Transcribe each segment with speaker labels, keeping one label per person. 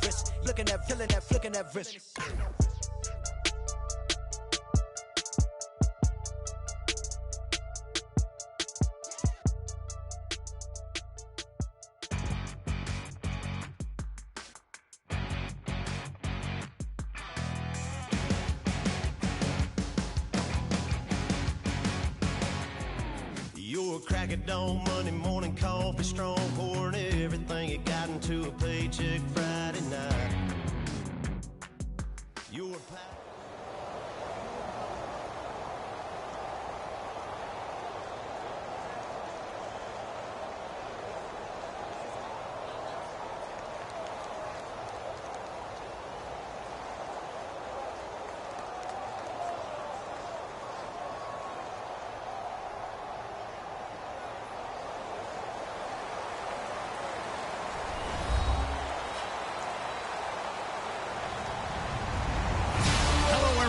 Speaker 1: wrist. Looking at, feeling that, flicking that wrist.
Speaker 2: You're a crack of dawn, Monday morning coffee, strong, pouring everything you got into a paycheck Friday night. You're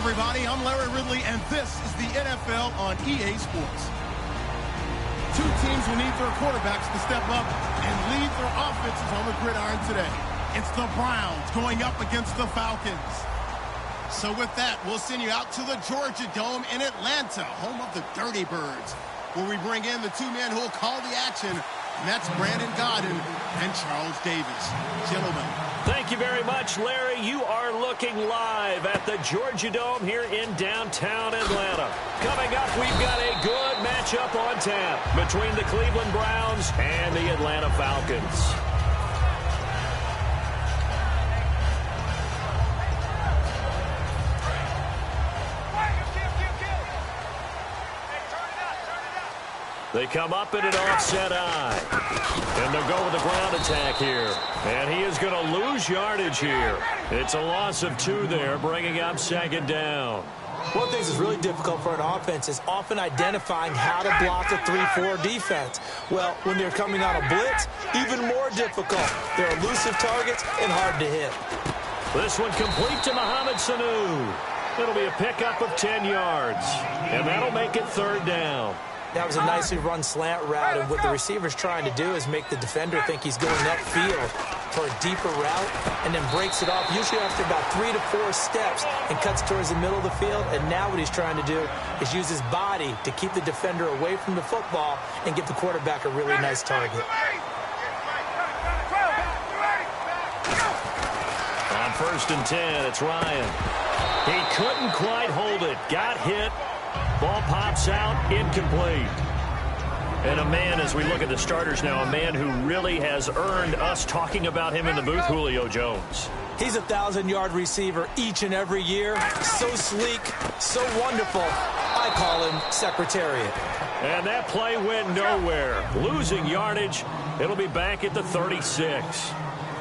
Speaker 3: everybody, I'm Larry Ridley, and this is the NFL on EA Sports. Two teams will need their quarterbacks to step up and lead their offenses on the gridiron today. It's the Browns going up against the Falcons. So with that, we'll send you out to the Georgia Dome in Atlanta, home of the Dirty Birds, where we bring in the two men who will call the action, and that's Brandon Godden and Charles Davis. Gentlemen.
Speaker 4: Thank you very much, Larry. You are looking live at the Georgia Dome here in downtown Atlanta. Coming up, we've got a good matchup on tap between the Cleveland Browns and the Atlanta Falcons. They come up in an offset eye. And they'll go with the ground attack here. And he is going to lose yardage here. It's a loss of 2 there, bringing up second down.
Speaker 5: One thing that's really difficult for an offense is often identifying how to block a 3-4 defense. Well, when they're coming on a blitz, even more difficult. They're elusive targets and hard to hit.
Speaker 4: This one complete to Mohamed Sanu. It'll be a pickup of 10 yards. And that'll make it third down.
Speaker 5: That was a nicely run slant route, and what the receiver's trying to do is make the defender think he's going upfield for a deeper route, and then breaks it off, usually after about 3 to 4 steps, and cuts towards the middle of the field. And now what he's trying to do is use his body to keep the defender away from the football and give the quarterback a really nice target.
Speaker 4: On 1st and 10, it's Ryan. He couldn't quite hold it. Got hit. Ball pops out, incomplete. And a man, as we look at the starters now, a man who really has earned us talking about him in the booth, Julio Jones.
Speaker 5: He's a 1,000-yard receiver each and every year. So sleek, so wonderful. I call him Secretariat.
Speaker 4: And that play went nowhere. Losing yardage. It'll be back at the 36.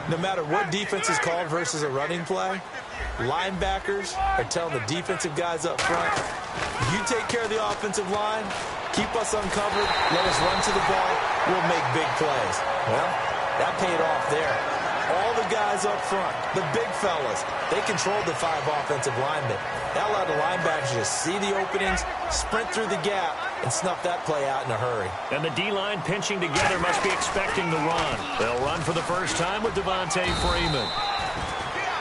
Speaker 5: No matter what defense is called versus a running play, linebackers are telling the defensive guys up front, you take care of the offensive line, keep us uncovered, let us run to the ball, we'll make big plays. Well, that paid off there. All the guys up front, the big fellas, they controlled the 5 offensive linemen. That allowed the linebackers to see the openings, sprint through the gap, and snuff that play out in a hurry.
Speaker 4: And the D-line pinching together must be expecting the run. They'll run for the first time with Devontae Freeman.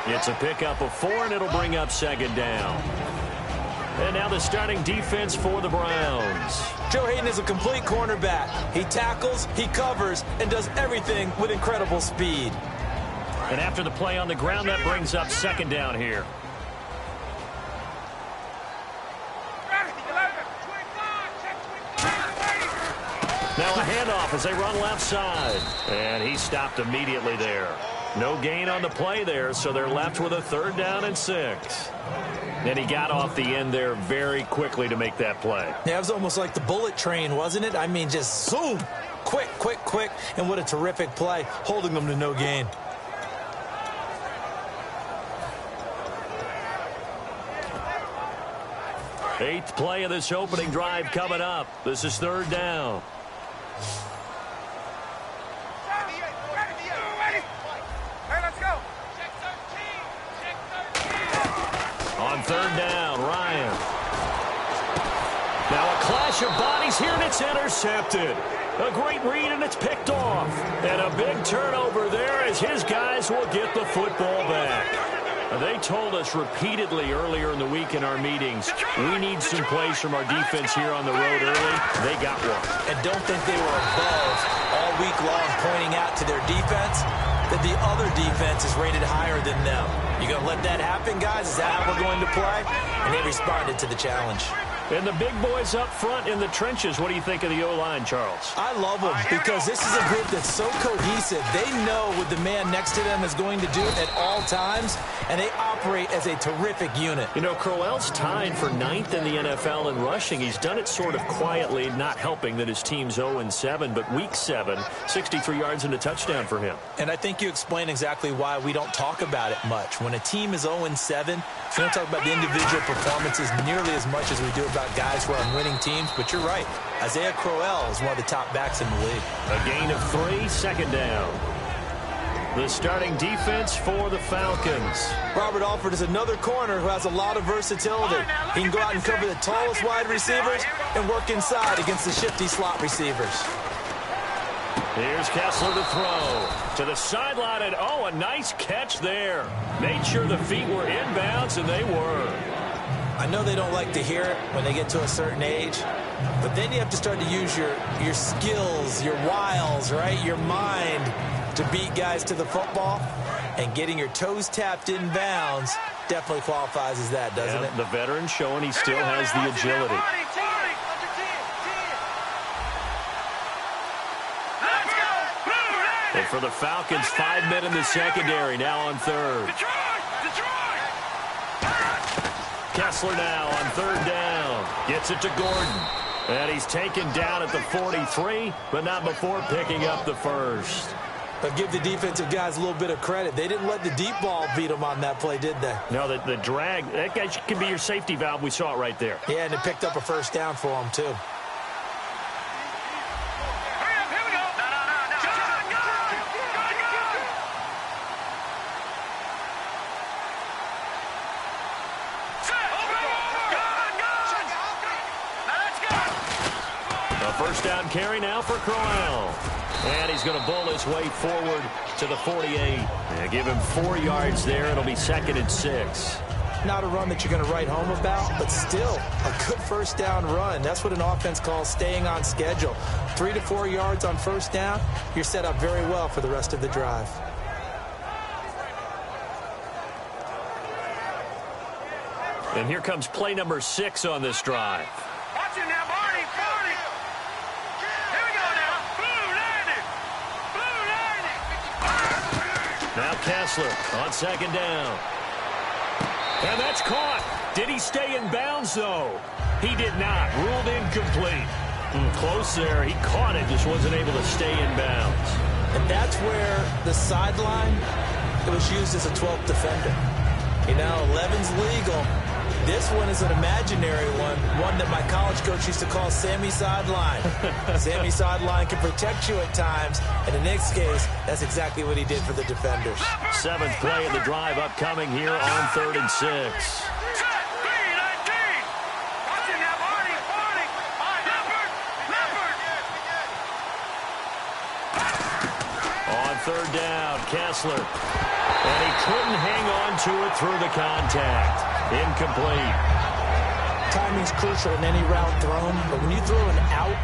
Speaker 4: It's a pickup of 4, and it'll bring up second down. And now the starting defense for the Browns.
Speaker 5: Joe Hayden is a complete cornerback. He tackles, he covers, and does everything with incredible speed.
Speaker 4: And after the play on the ground, that brings up second down here. Now a handoff as they run left side. And he stopped immediately there. No gain on the play there, so they're left with a 3rd down and 6. And he got off the end there very quickly to make that play.
Speaker 5: Yeah, it was almost like the bullet train, wasn't it? I mean, just zoom. Quick, quick, quick. And what a terrific play, holding them to no gain.
Speaker 4: Eighth play of this opening drive coming up. This is 3rd down. On 3rd down, Ryan. Now a clash of bodies here, and it's intercepted. A great read, and it's picked off. And a big turnover there as his guys will get the football told us repeatedly earlier in the week in our meetings, we need some plays from our defense here on the road early. They got one.
Speaker 5: And don't think they were above all week long pointing out to their defense that the other defense is rated higher than them. You going to let that happen, guys? Is that how we're going to play? And they responded to the challenge.
Speaker 4: And the big boys up front in the trenches, what do you think of the O-line, Charles?
Speaker 5: I love them because this is a group that's so cohesive. They know what the man next to them is going to do at all times, and they operate as a terrific unit.
Speaker 4: You know, Crowell's tied for 9th in the NFL in rushing. He's done it sort of quietly, not helping that his team's 0-7, but week 7, 63 yards and a touchdown for him.
Speaker 5: And I think you explain exactly why we don't talk about it much. When a team is 0-7, we don't talk about the individual performances nearly as much as we do about guys who are on winning teams, but you're right. Isaiah Crowell is one of the top backs in the league.
Speaker 4: A gain of 3, second down. The starting defense for the Falcons.
Speaker 5: Robert Alford is another corner who has a lot of versatility. He can go out and cover the tallest wide receivers and work inside against the shifty slot receivers.
Speaker 4: Here's Kessler to throw. To the sideline, and oh, a nice catch there. Made sure the feet were inbounds, and they were.
Speaker 5: I know they don't like to hear it when they get to a certain age, but then you have to start to use your skills, your wiles, right, your mind to beat guys to the football, and getting your toes tapped in bounds definitely qualifies as that, doesn't it?
Speaker 4: The veteran showing he still has the agility. And for the Falcons, 5 men in the secondary, now on third. Kessler now on third down. Gets it to Gordon. And he's taken down at the 43, but not before picking up the first.
Speaker 5: But give the defensive guys a little bit of credit. They didn't let the deep ball beat them on that play, did they?
Speaker 4: No, the drag, that guy can be your safety valve. We saw it right there.
Speaker 5: Yeah, and it picked up a first down for them, too.
Speaker 4: First down carry now for Crowell. And he's going to bowl his way forward to the 48. Yeah, give him 4 yards there. It'll be 2nd and 6.
Speaker 5: Not a run that you're going to write home about, but still a good first down run. That's what an offense calls staying on schedule. 3 to 4 yards on first down, you're set up very well for the rest of the drive.
Speaker 4: And here comes play number 6 on this drive.
Speaker 6: Watch it now, Barney, Barney. Here we go now. Blue landing.
Speaker 4: Now Kessler on second down. And that's caught. Did he stay in bounds, though? He did not. Ruled incomplete. Close there. He caught it, just wasn't able to stay in bounds.
Speaker 5: And that's where the sideline, it was used as a 12th defender. You know, 11's legal. This one is an imaginary one that my college coach used to call Sammy Sideline. Sammy Sideline can protect you at times, and in this case, that's exactly what he did for the defenders.
Speaker 4: 7th play of the drive upcoming here on 3rd and 6. On 3rd down, Kessler. And he couldn't hang on to it through the contact. Incomplete.
Speaker 5: Timing's crucial in any route thrown, but when you throw an out,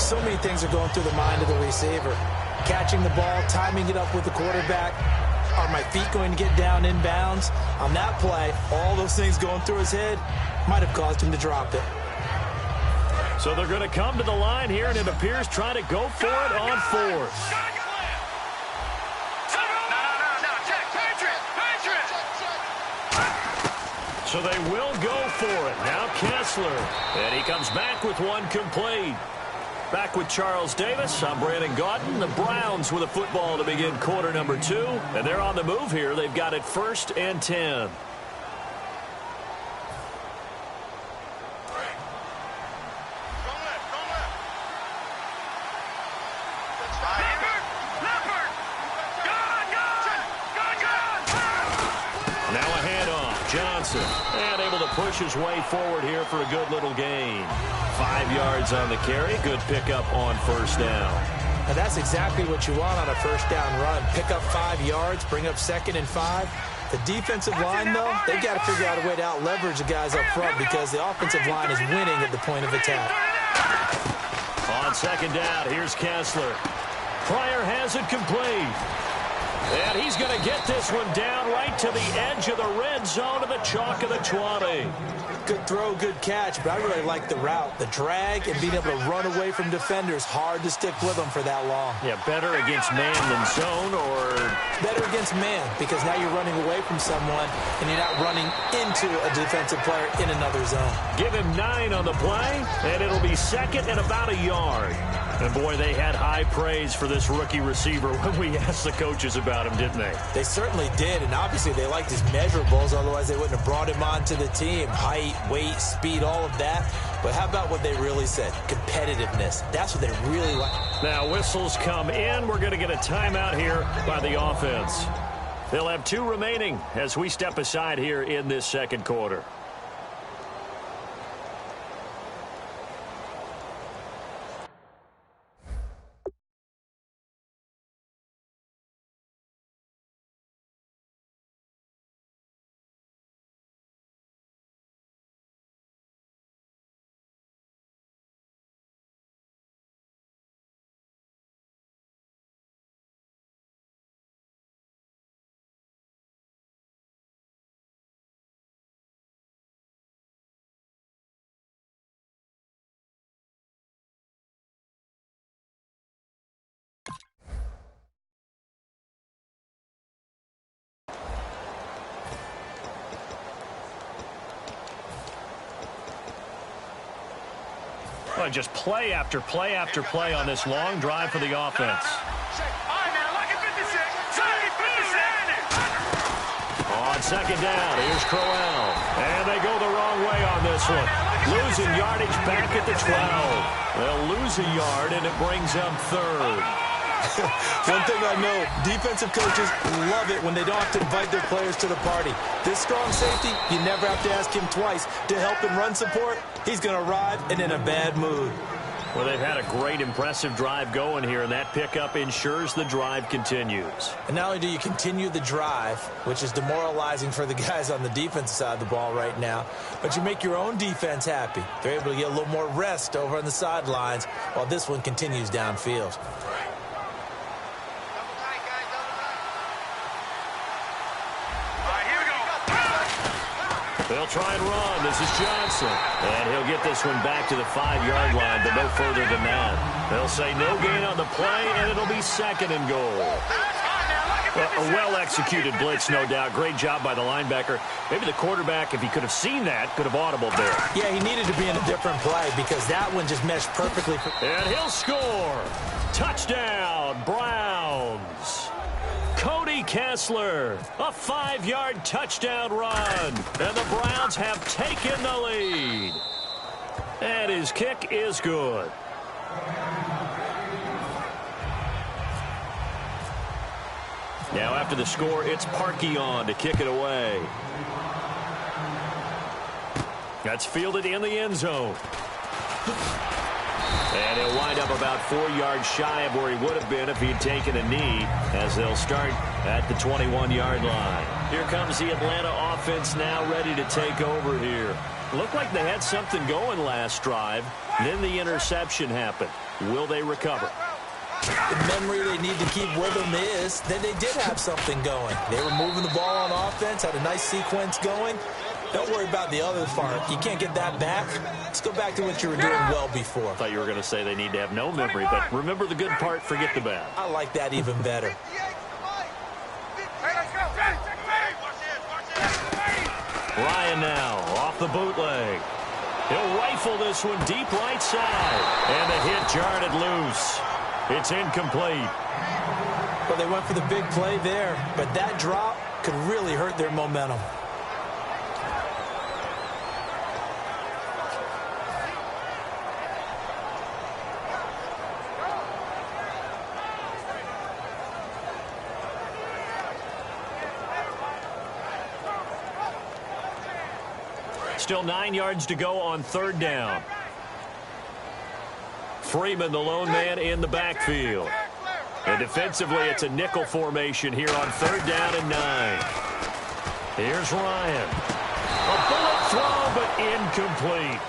Speaker 5: so many things are going through the mind of the receiver. Catching the ball, timing it up with the quarterback. Are my feet going to get down in bounds? On that play, all those things going through his head might have caused him to drop it.
Speaker 4: So they're going to come to the line here, and it appears trying to go for it on 4th. So they will go for it. Now Kessler. And he comes back with one complete. Back with Charles Davis. I'm Brandon Gaudin. The Browns with a football to begin quarter number 2. And they're on the move here. They've got it 1st and 10. And able to push his way forward here for a good little gain. 5 yards on the carry. Good pickup on 1st down.
Speaker 5: And that's exactly what you want on a 1st down run. Pick up 5 yards, bring up 2nd and 5. The defensive line, though, they've got to figure out a way to out-leverage the guys up front because the offensive line is winning at the point of attack.
Speaker 4: On second down, here's Kessler. Pryor has it complete. And he's going to get this one down right to the edge of the red zone of the chalk of the 20.
Speaker 5: Good throw, good catch, but I really like the route. The drag and being able to run away from defenders, hard to stick with them for that long.
Speaker 4: Yeah, better against man than zone, or?
Speaker 5: Better against man, because now you're running away from someone and you're not running into a defensive player in another zone.
Speaker 4: Give him 9 on the play, and it'll be second and about a yard. And boy, they had high praise for this rookie receiver when we asked the coaches about him, didn't they?
Speaker 5: They certainly did, and obviously they liked his measurables, otherwise they wouldn't have brought him onto the team. Height, weight, speed, all of that. But how about what they really said? Competitiveness. That's what they really like.
Speaker 4: Now whistles come in. We're going to get a timeout here by the offense. They'll have 2 remaining as we step aside here in this second quarter. Well, just play after play after play on this long drive for the offense. On second down, here's Crowell. And they go the wrong way on this one. Losing yardage back at the 12. They'll lose a yard, and it brings them 3rd.
Speaker 5: One thing I know, defensive coaches love it when they don't have to invite their players to the party. This strong safety, you never have to ask him twice to help in run support. He's going to arrive and in a bad mood.
Speaker 4: Well, they've had a great, impressive drive going here, and that pickup ensures the drive continues.
Speaker 5: And not only do you continue the drive, which is demoralizing for the guys on the defensive side of the ball right now, but you make your own defense happy. They're able to get a little more rest over on the sidelines while this one continues downfield.
Speaker 4: They'll try and run. This is Johnson. And he'll get this one back to the 5-yard line, but no further than that. They'll say no gain on the play, and it'll be second and goal. Well, a well-executed blitz, no doubt. Great job by the linebacker. Maybe the quarterback, if he could have seen that, could have audibled there.
Speaker 5: Yeah, he needed to be in a different play because that one just meshed perfectly.
Speaker 4: And he'll score. Touchdown, Browns. Cody Kessler, a 5-yard touchdown run. And the Browns have taken the lead. And his kick is good. Now after the score, it's Parkey on to kick it away. That's fielded in the end zone. And he'll wind up about 4 yards shy of where he would have been if he'd taken a knee, as they'll start at the 21-yard line. Here comes the Atlanta offense now ready to take over here. Looked like they had something going last drive. Then the interception happened. Will they recover?
Speaker 5: The memory they need to keep with them is that they did have something going. They were moving the ball on offense, had a nice sequence going. Don't worry about the other part. You can't get that back. Let's go back to what you were doing well before.
Speaker 4: I thought you were going to say they need to have no memory, but remember the good part, forget the bad.
Speaker 5: I like that even better.
Speaker 4: Ryan now off the bootleg. He'll rifle this one deep right side. And the hit jarred it loose. It's incomplete.
Speaker 5: Well, they went for the big play there, but that drop could really hurt their momentum.
Speaker 4: Still 9 yards to go on third down. Freeman, the lone man in the backfield. And defensively, it's a nickel formation here on third down and 9. Here's Ryan. A bullet throw, but incomplete.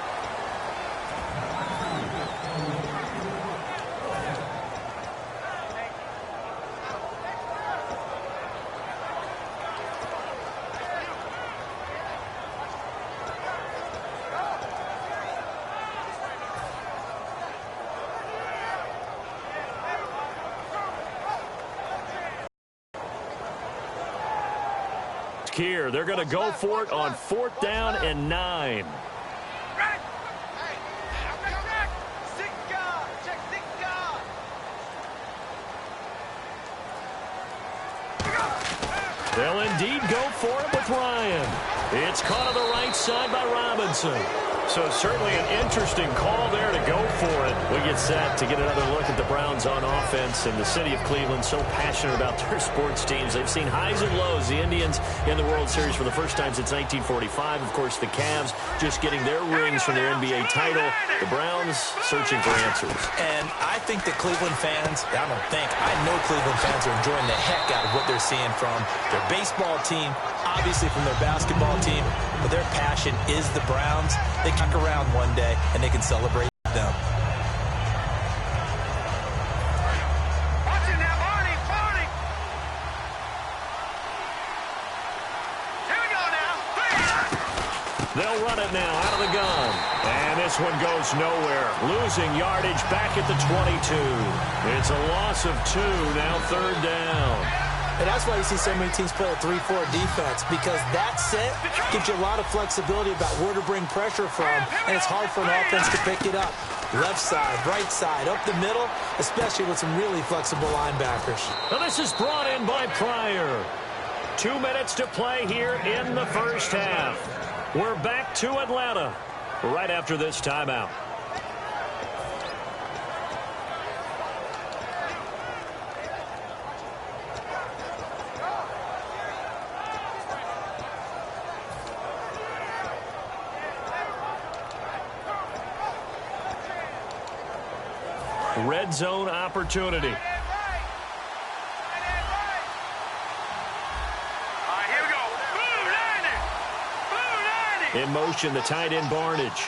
Speaker 4: Here, they're going to go for it on 4th down and 9. They'll indeed go for it with Ryan. It's caught on the right side by Robinson. So certainly an interesting call there to go for it. We get set to get another look at the Browns on offense, and the city of Cleveland so passionate about their sports teams. They've seen highs and lows. The Indians in the World Series for the first time since 1945. Of course, the Cavs just getting their rings from their NBA title. The Browns searching for answers.
Speaker 5: And I think the Cleveland fans, I know Cleveland fans are enjoying the heck out of what they're seeing from their baseball team, obviously from their basketball team, but their passion is the Browns. They kick around one day, and they can celebrate them.
Speaker 6: Watch it now, Barney, Barney. Here we go now.
Speaker 4: They'll run it now out of the gun. And this one goes nowhere. Losing yardage back at the 22. It's a loss of 2, now 3rd down.
Speaker 5: And that's why you see so many teams play a 3-4 defense, because that set gives you a lot of flexibility about where to bring pressure from, and it's hard for an offense to pick it up. Left side, right side, up the middle, especially with some really flexible linebackers.
Speaker 4: Now this is brought in by Pryor. 2 minutes to play here in the first half. We're back to Atlanta right after this timeout. Red zone opportunity.
Speaker 6: All right, here we go. Blue 90.
Speaker 4: In motion, the tight end Barnage.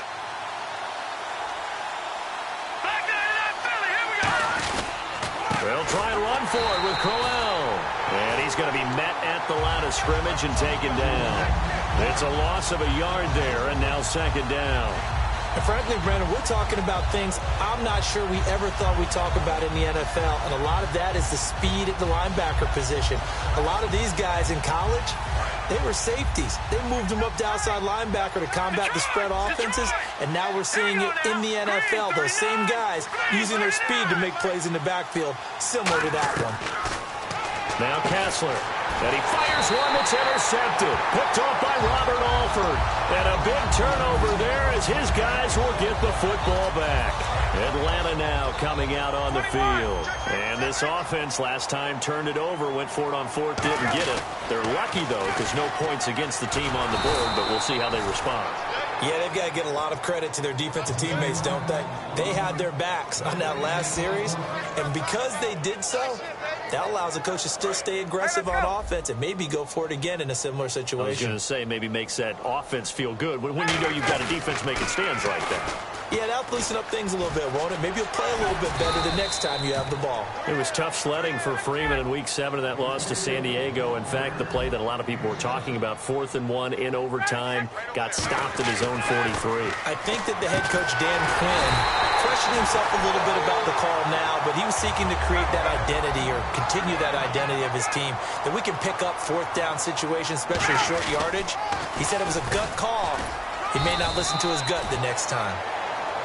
Speaker 6: Back to that Philly. Here we go.
Speaker 4: They'll try and run for it with Crowell. And he's going to be met at the line of scrimmage and taken down. It's a loss of a yard there, and now 2nd down.
Speaker 5: And frankly, Brandon, we're talking about things I'm not sure we ever thought we'd talk about in the NFL. And a lot of that is the speed at the linebacker position. A lot of these guys in college, they were safeties. They moved them up to outside linebacker to combat the spread offenses. And now we're seeing it in the NFL. Those same guys using their speed to make plays in the backfield, similar to that one.
Speaker 4: Now Kessler. And he fires one that's intercepted. Picked off by Robert Alford. And a big turnover there as his guys will get the football back. Atlanta now coming out on the field. And this offense last time turned it over, went for it on 4th, didn't get it. They're lucky, though, because no points against the team on the board, but we'll see how they respond.
Speaker 5: Yeah, they've got to get a lot of credit to their defensive teammates, don't they? They had their backs on that last series, and because they did so, that allows the coach to still stay aggressive on offense and maybe go for it again in a similar situation.
Speaker 4: I was going to say, maybe makes that offense feel good when you know you've got a defense making stands like that.
Speaker 5: Yeah, that'll loosen up things a little bit, won't it? Maybe you'll play a little bit better the next time you have the ball.
Speaker 4: It was tough sledding for Freeman in Week 7 of that loss to San Diego. In fact, the play that a lot of people were talking about, 4th and 1 in overtime, got stopped at his own 43.
Speaker 5: I think that the head coach, Dan Quinn, questioned himself a little bit about the call now, but he was seeking to create that identity or continue that identity of his team, that we can pick up 4th down situations, especially short yardage. He said it was a gut call. He may not listen to his gut the next time.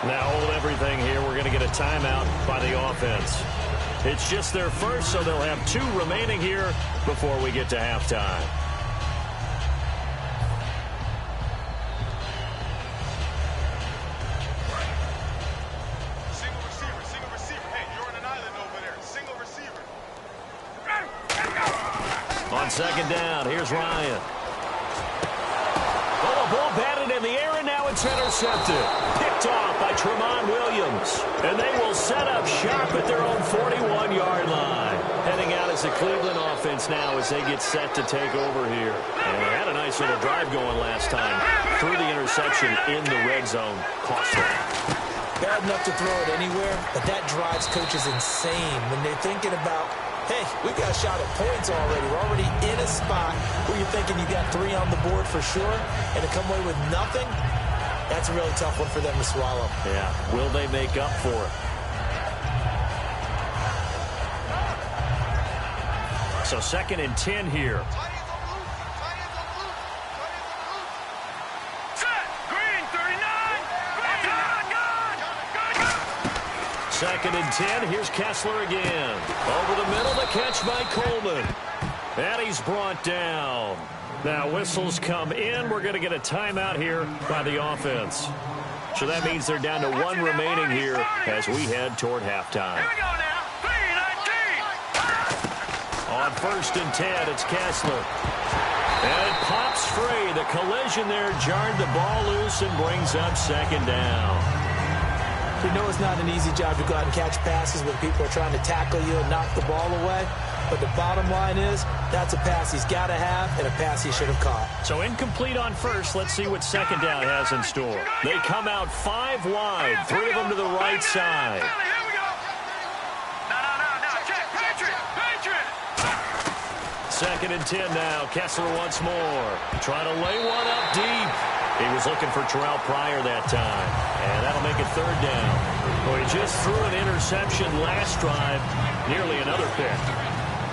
Speaker 4: Now hold everything here. We're going to get a timeout by the offense. It's just their first, so they'll have 2 remaining here before we get to halftime.
Speaker 6: Single receiver. Hey, you're on an island over there. Single receiver.
Speaker 4: On 2nd down, here's Ryan. Oh, a ball batted in the air, and now it's intercepted. Picked off by Tremont Williams. And they will set up shop at their own 41-yard line. Heading out is has the Cleveland offense now as they get set to take over here. And they had a nice little drive going last time. Through the interception in the red zone. Costly.
Speaker 5: Bad enough to throw it anywhere, but that drives coaches insane when they're thinking about, hey, we got a shot at points already. We're already in a spot where you're thinking you got 3 on the board for sure, and to come away with nothing, that's a really tough one for them to swallow.
Speaker 4: Yeah, will they make up for it? So 2nd and 10 here.
Speaker 6: Greene, 39.
Speaker 4: Second and 10. Here's Kessler again. Over the middle, the catch by Coleman. And he's brought down. Now whistles come in. We're going to get a timeout here by the offense. So that means they're down to 1 remaining here as we head toward halftime.
Speaker 6: Here we go now. 3-19.
Speaker 4: On 1st and 10, it's Kessler. And it pops free. The collision there jarred the ball loose and brings up 2nd down.
Speaker 5: You know it's not an easy job to go out and catch passes when people are trying to tackle you and knock the ball away. But the bottom line is, that's a pass he's got to have and a pass he should have caught.
Speaker 4: So incomplete on 1st. Let's see what 2nd down has in store. They come out 5 wide, 3 of them to the right side.
Speaker 6: Here we go. No. Check. Patriot.
Speaker 4: 2nd and 10 now. Kessler once more. Trying to lay one up deep. He was looking for Terrell Pryor that time. And that'll make it 3rd down. Well, he just threw an interception last drive. Nearly another pick.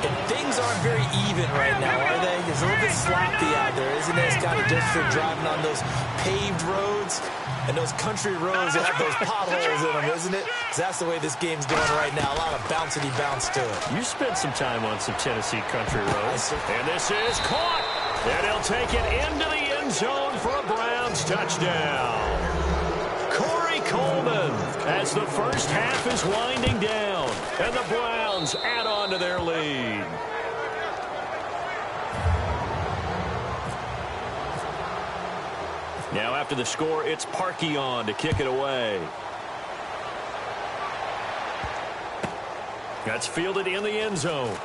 Speaker 5: And things aren't very even right now, are they? It's a little bit sloppy out there, isn't it? It's kind of just for driving on those paved roads and those country roads that have those potholes in them, isn't it? Because that's the way this game's going right now. A lot of bouncy bounce to it.
Speaker 4: You spent some time on some Tennessee country roads. And this is caught. And he'll take it into the end zone for a Browns touchdown. Corey Coleman as the first half is winding down. And the Browns add on to their lead. Now after the score, it's Parkey on to kick it away. That's fielded in the end zone.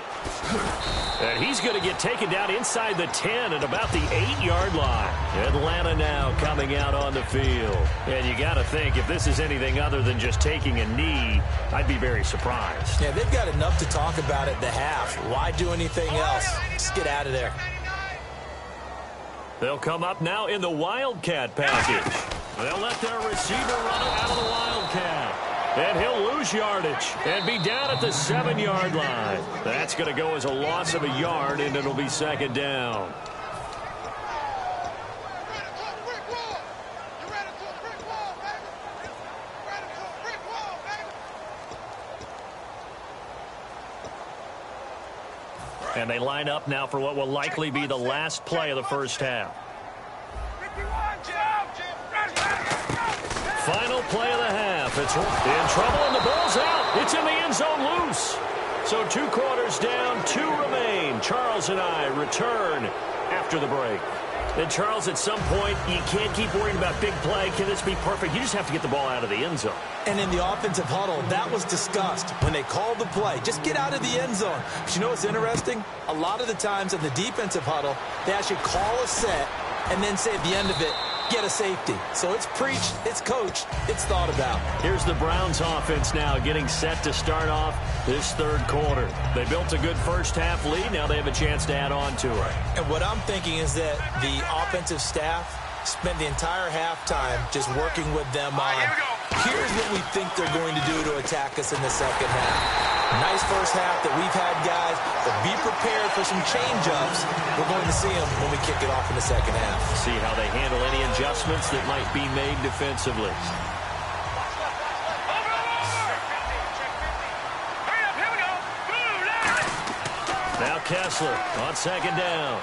Speaker 4: And he's going to get taken down inside the 10 at about the 8-yard line. Atlanta now coming out on the field. And you got to think, if this is anything other than just taking a knee, I'd be very surprised.
Speaker 5: Yeah, they've got enough to talk about at the half. Why do anything else? Just get out of there.
Speaker 4: They'll come up now in the Wildcat package. They'll let their receiver run it out of the Wildcat. And he'll lose yardage and be down at the 7-yard line. That's going to go as a loss of a yard, and it'll be 2nd down. And they line up now for what will likely be the last play of the first half. Final play of the half. It's in trouble, and the ball's out. It's in the end zone loose. So 2 quarters down, 2 remain. Charles and I return after the break. And Charles, at some point, you can't keep worrying about big play. Can this be perfect? You just have to get the ball out of the end zone.
Speaker 5: And in the offensive huddle, that was discussed when they called the play. Just get out of the end zone. But you know what's interesting? A lot of the times in the defensive huddle, they actually call a set and then say at the end of it, get a safety. So it's preached, it's coached, it's thought about.
Speaker 4: Here's the Browns offense now getting set to start off this 3rd quarter. They built a good first half lead. Now they have a chance to add on to it.
Speaker 5: And what I'm thinking is that the offensive staff spent the entire halftime just working with them on, here's what we think they're going to do to attack us in the second half. Nice first half that we've had, guys, but be prepared for some change-ups. We're going to see them when we kick it off in the second half.
Speaker 4: See how they handle any adjustments that might be made defensively. Now Kessler on 2nd down.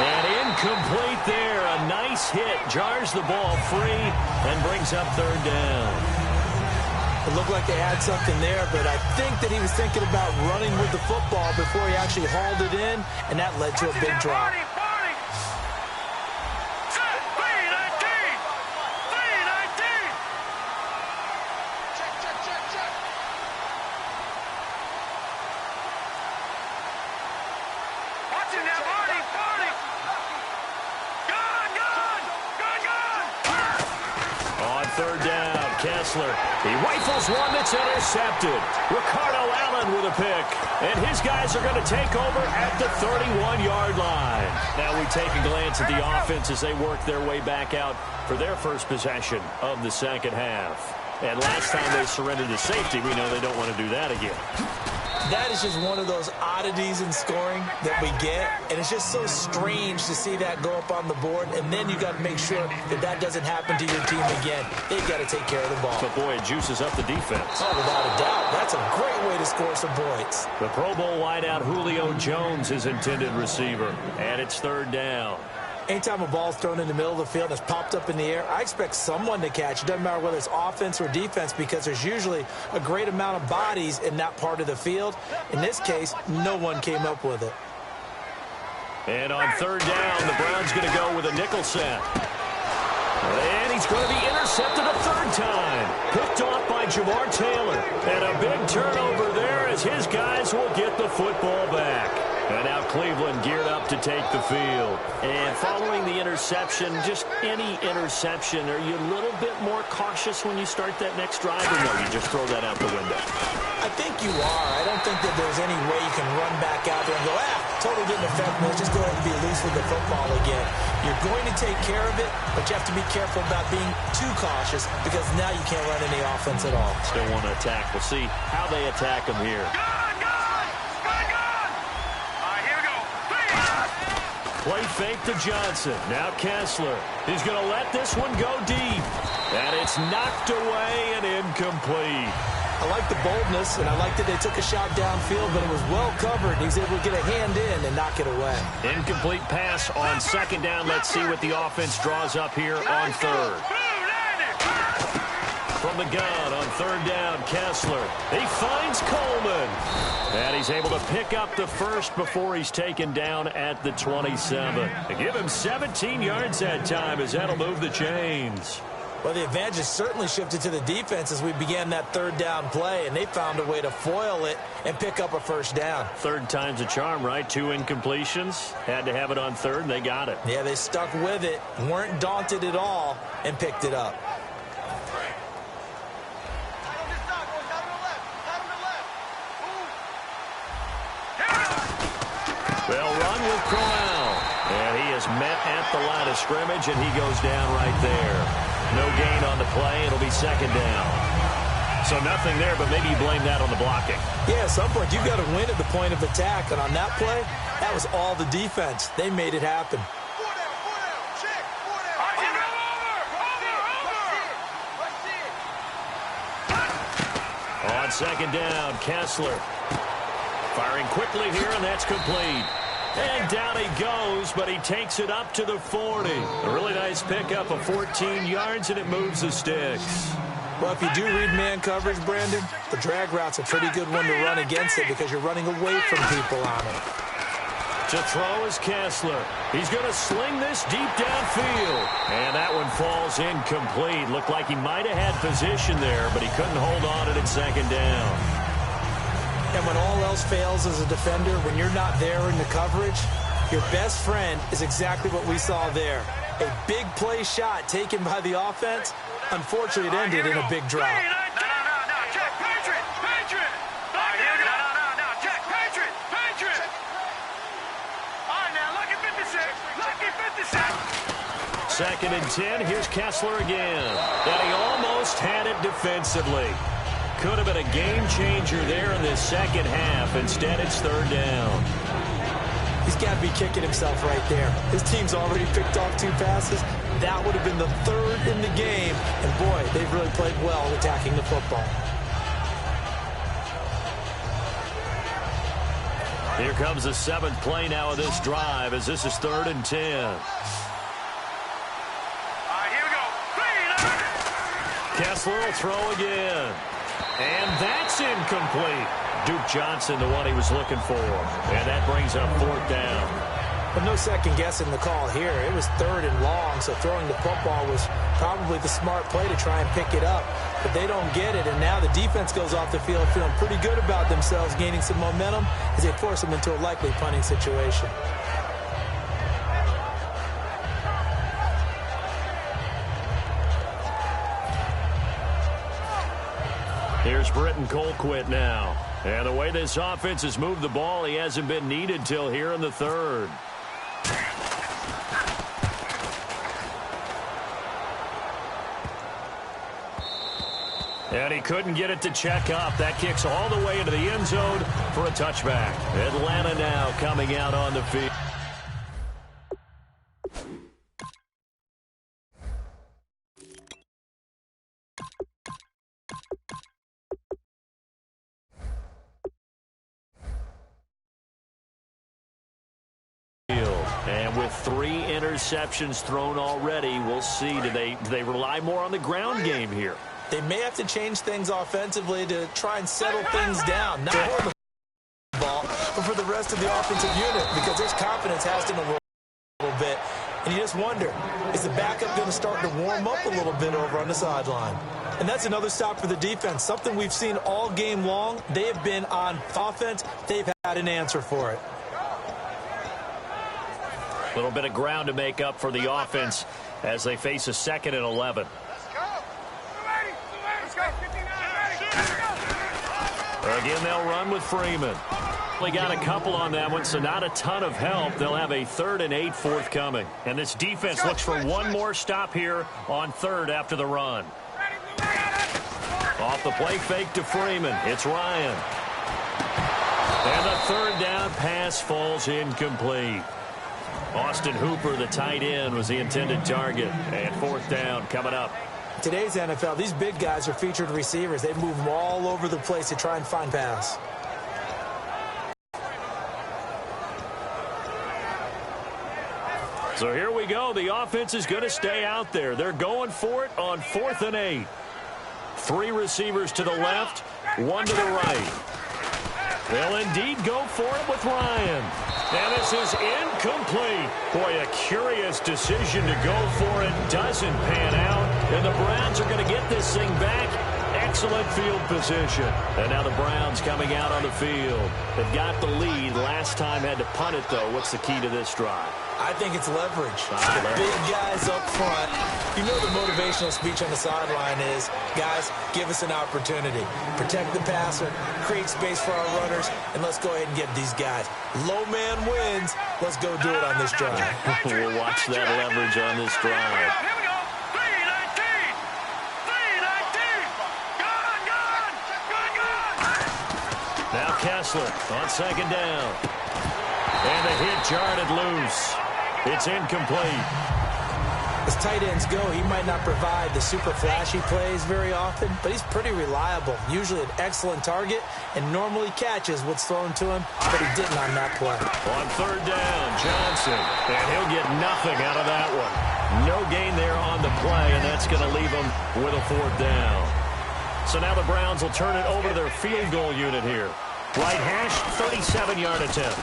Speaker 4: And incomplete there. A nice hit. Jars the ball free and brings up 3rd down.
Speaker 5: It looked like they had something there, but I think that he was thinking about running with the football before he actually hauled it in, and that led to a big drop.
Speaker 4: third down. Kessler, he rifles one that's intercepted. Ricardo Allen with a pick. And his guys are going to take over at the 31-yard line. Now we take a glance at the offense as they work their way back out for their first possession of the second half. And last time they surrendered to safety, we know they don't want to do that again.
Speaker 5: That is just one of those oddities in scoring that we get, and it's just so strange to see that go up on the board, and then you got to make sure that that doesn't happen to your team again. They've got to take care of the ball.
Speaker 4: But, boy, it juices up the defense.
Speaker 5: Oh, without a doubt. That's a great way to score some points.
Speaker 4: The Pro Bowl wideout Julio Jones is intended receiver, and it's third down.
Speaker 5: Anytime a ball's thrown in the middle of the field and it's popped up in the air, I expect someone to catch. It doesn't matter whether it's offense or defense because there's usually a great amount of bodies in that part of the field. In this case, no one came up with it.
Speaker 4: And on third down, the Browns going to go with a nickel set. And he's going to be intercepted a third time. Picked off by Jamar Taylor. And a big turnover there as his guys will get the football back. And now Cleveland geared up to take the field. And following the interception, just any interception, are you a little bit more cautious when you start that next drive, or no, you just throw that out the window?
Speaker 5: I think you are. I don't think that there's any way you can run back out there and go, totally didn't affect me. Let's just go ahead and be loose with the football again. You're going to take care of it, but you have to be careful about being too cautious because now you can't run any offense at all.
Speaker 4: Still want to attack. We'll see how they attack them here. Play fake to Johnson. Now Kessler. He's going to let this one go deep. And it's knocked away and incomplete.
Speaker 5: I like the boldness, and I like that they took a shot downfield, but it was well covered. He was able to get a hand in and knock it away.
Speaker 4: Incomplete pass on second down. Let's see what the offense draws up here on third. From the gun on third down, Kessler. He finds Coleman. And he's able to pick up the first before he's taken down at the 27. They give him 17 yards that time as that'll move the chains.
Speaker 5: Well, the advantage has certainly shifted to the defense as we began that third down play, and they found a way to foil it and pick up a first down.
Speaker 4: Third time's a charm, right? 2 incompletions. Had to have it on third, and they got it.
Speaker 5: Yeah, they stuck with it, weren't daunted at all, and picked it up.
Speaker 4: They'll run with Crowell. And he is met at the line of scrimmage, and he goes down right there. No gain on the play. It'll be second down. So nothing there, but maybe you blame that on the blocking.
Speaker 5: Yeah, at some point you've got to win at the point of attack. And on that play, that was all the defense. They made it happen.
Speaker 4: On second down, Kessler. Firing quickly here, and that's complete. And down he goes, but he takes it up to the 40. A really nice pickup of 14 yards, and it moves the sticks.
Speaker 5: Well, if you do read man coverage, Brandon, the drag route's a pretty good one to run against it because you're running away from people on it.
Speaker 4: To throw is Kessler. He's going to sling this deep downfield. And that one falls incomplete. Looked like he might have had position there, but he couldn't hold on to it at second down.
Speaker 5: And when all else fails as a defender, when you're not there in the coverage, your best friend is exactly what we saw there. A big play shot taken by the offense. Unfortunately, it ended in a big drop.
Speaker 6: No, check, Patriot. No, check, Patriot. All right, now, lucky 56.
Speaker 4: Second and 10. Here's Kessler again. And he almost had it defensively. Could have been a game changer there in this second half. Instead, it's third down.
Speaker 5: He's got to be kicking himself right there. His team's already picked off 2 passes. That would have been the third in the game. And, boy, they've really played well attacking the football.
Speaker 4: Here comes the 7th play now of this drive as this is third and 10.
Speaker 6: All right, here we go.
Speaker 4: Kessler will throw again. And that's incomplete. Duke Johnson, the one he was looking for. And that brings up fourth down.
Speaker 5: But no second guessing the call here. It was third and long, so throwing the football was probably the smart play to try and pick it up. But they don't get it, and now the defense goes off the field feeling pretty good about themselves, gaining some momentum as they force them into a likely punting situation.
Speaker 4: Here's Britton Colquitt now. And the way this offense has moved the ball, he hasn't been needed till here in the third. And he couldn't get it to check up. That kicks all the way into the end zone for a touchback. Atlanta now coming out on the field. And with 3 interceptions thrown already, we'll see. Do they rely more on the ground game here?
Speaker 5: They may have to change things offensively to try and settle things down. Not for the ball, but for the rest of the offensive unit, because there's confidence has to a little bit. And you just wonder, is the backup going to start to warm up a little bit over on the sideline? And that's another stop for the defense, something we've seen all game long. They have been on offense. They've had an answer for it.
Speaker 4: A little bit of ground to make up for the offense as they face a 2nd and 11. Again, they'll run with Freeman. They got a couple on that one, so not a ton of help. They'll have a 3rd and 8 forthcoming. And this defense looks for one more stop here on 3rd after the run. Off the play fake to Freeman. It's Ryan. And the 3rd down pass falls incomplete. Austin Hooper, the tight end, was the intended target. And 4th down coming up.
Speaker 5: Today's NFL, these big guys are featured receivers. They move them all over the place to try and find pass.
Speaker 4: So here we go. The offense is going to stay out there. They're going for it on 4th and 8. 3 receivers to the left, 1 to the right. They'll indeed go for it with Ryan. And this is incomplete. Boy, a curious decision to go for it. Doesn't pan out. And the Browns are going to get this thing back. Excellent field position. And now the Browns coming out on the field. They've got the lead. Last time had to punt it, though. What's the key to this drive?
Speaker 5: I think it's leverage. The big guys up front. You know the motivational speech on the sideline is, guys, give us an opportunity. Protect the passer, create space for our runners, and let's go ahead and get these guys. Low man wins. Let's go do it on this drive.
Speaker 4: We'll watch that leverage on this drive. Now Kessler on 2nd down. And the hit jarred it loose. It's incomplete.
Speaker 5: As tight ends go, he might not provide the super flashy plays very often, but he's pretty reliable. Usually an excellent target and normally catches what's thrown to him, but he didn't on that play.
Speaker 4: On 3rd down, Johnson. And he'll get nothing out of that one. No gain there on the play, and that's going to leave him with a 4th down. So now the Browns will turn it over to their field goal unit here. Right hash, 37-yard attempt.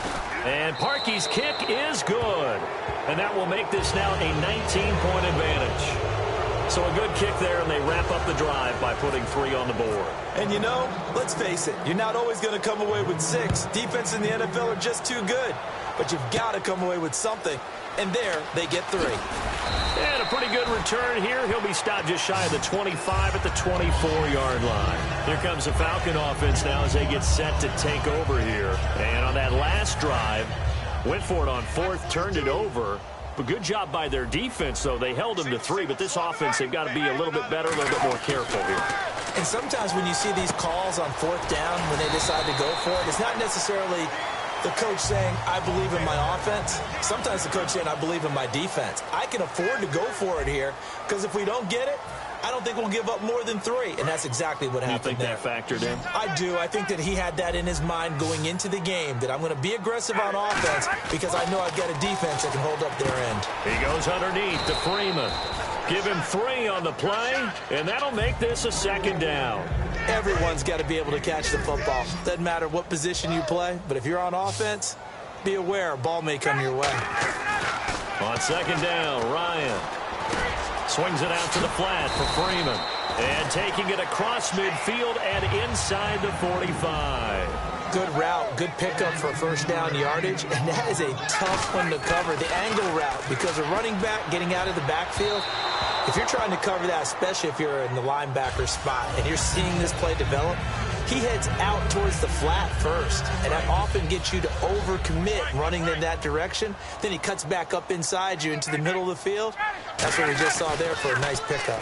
Speaker 4: And Parkey's kick is good. And that will make this now a 19-point advantage. So a good kick there, and they wrap up the drive by putting 3 on the board.
Speaker 5: And you know, let's face it, you're not always going to come away with 6. Defense in the NFL are just too good. But you've got to come away with something. And there, they get 3.
Speaker 4: And a pretty good return here. He'll be stopped just shy of the 25 at the 24-yard line. Here comes the Falcon offense now as they get set to take over here. And on that last drive, went for it on 4th, turned it over. But good job by their defense, though. They held them to 3, but this offense, they've got to be a little bit better, a little bit more careful here.
Speaker 5: And sometimes when you see these calls on 4th down, when they decide to go for it, it's not necessarily the coach saying, I believe in my offense. Sometimes the coach saying, I believe in my defense. I can afford to go for it here, because if we don't get it, I don't think we'll give up more than 3. And that's exactly what happened there.
Speaker 4: You think that factored in?
Speaker 5: I do. I think that he had that in his mind going into the game, that I'm going to be aggressive on offense because I know I've got a defense that can hold up their end.
Speaker 4: He goes underneath to Freeman. Give him 3 on the play, and that'll make this a 2nd down.
Speaker 5: Everyone's got to be able to catch the football. Doesn't matter what position you play, but if you're on offense, be aware a ball may come your way.
Speaker 4: On 2nd down, Ryan swings it out to the flat for Freeman. And taking it across midfield and inside the 45.
Speaker 5: Good route, good pickup for 1st down yardage, and that is a tough one to cover, the angle route, because a running back getting out of the backfield, if you're trying to cover that, especially if you're in the linebacker spot and you're seeing this play develop, he heads out towards the flat first, and that often gets you to overcommit running in that direction. Then he cuts back up inside you into the middle of the field. That's what we just saw there for a nice pickup.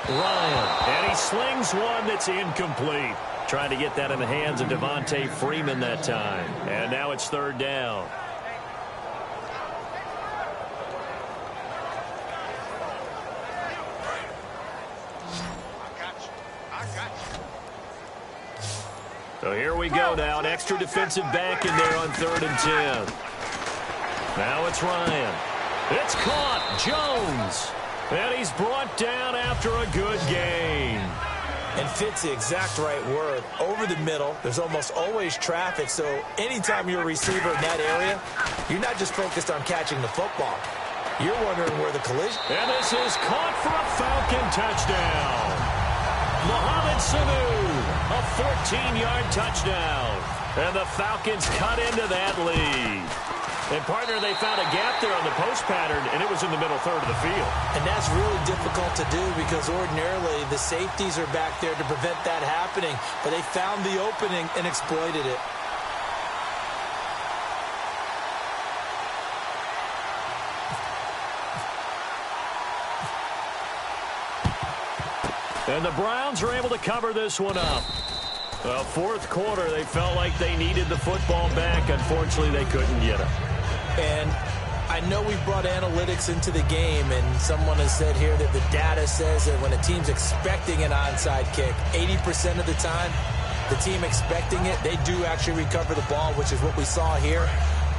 Speaker 4: Ryan, and he slings one that's incomplete. Trying to get that in the hands of Devontae Freeman that time. And now it's third down. So here we go now. An extra defensive back in there on 3rd and 10. Now it's Ryan. It's caught. Jones. And he's brought down after a good gain.
Speaker 5: And fits the exact right word. Over the middle, there's almost always traffic. So anytime you're a receiver in that area, you're not just focused on catching the football. You're wondering where the collision.
Speaker 4: And this is caught for a Falcon touchdown. Mohamed Sanu, a 14-yard touchdown. And the Falcons cut into that lead. And, partner, they found a gap there on the post pattern, and it was in the middle third of the field.
Speaker 5: And that's really difficult to do because ordinarily the safeties are back there to prevent that happening. But they found the opening and exploited it.
Speaker 4: And the Browns are able to cover this one up. Well, fourth quarter, they felt like they needed the football back. Unfortunately, they couldn't get it.
Speaker 5: And I know we brought analytics into the game, and someone has said here that the data says that when a team's expecting an onside kick, 80% of the time, the team expecting it, they do actually recover the ball, which is what we saw here.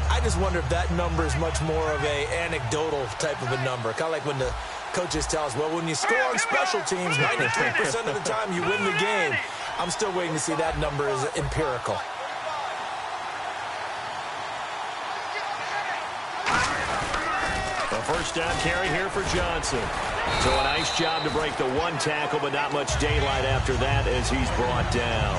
Speaker 5: I just wonder if that number is much more of a anecdotal type of a number. Kind of like when the coaches tell us, well, when you score on special teams, 93% of the time you win the game. I'm still waiting to see that number is empirical.
Speaker 4: A first down carry here for Johnson. So a nice job to break the one tackle, but not much daylight after that as he's brought down.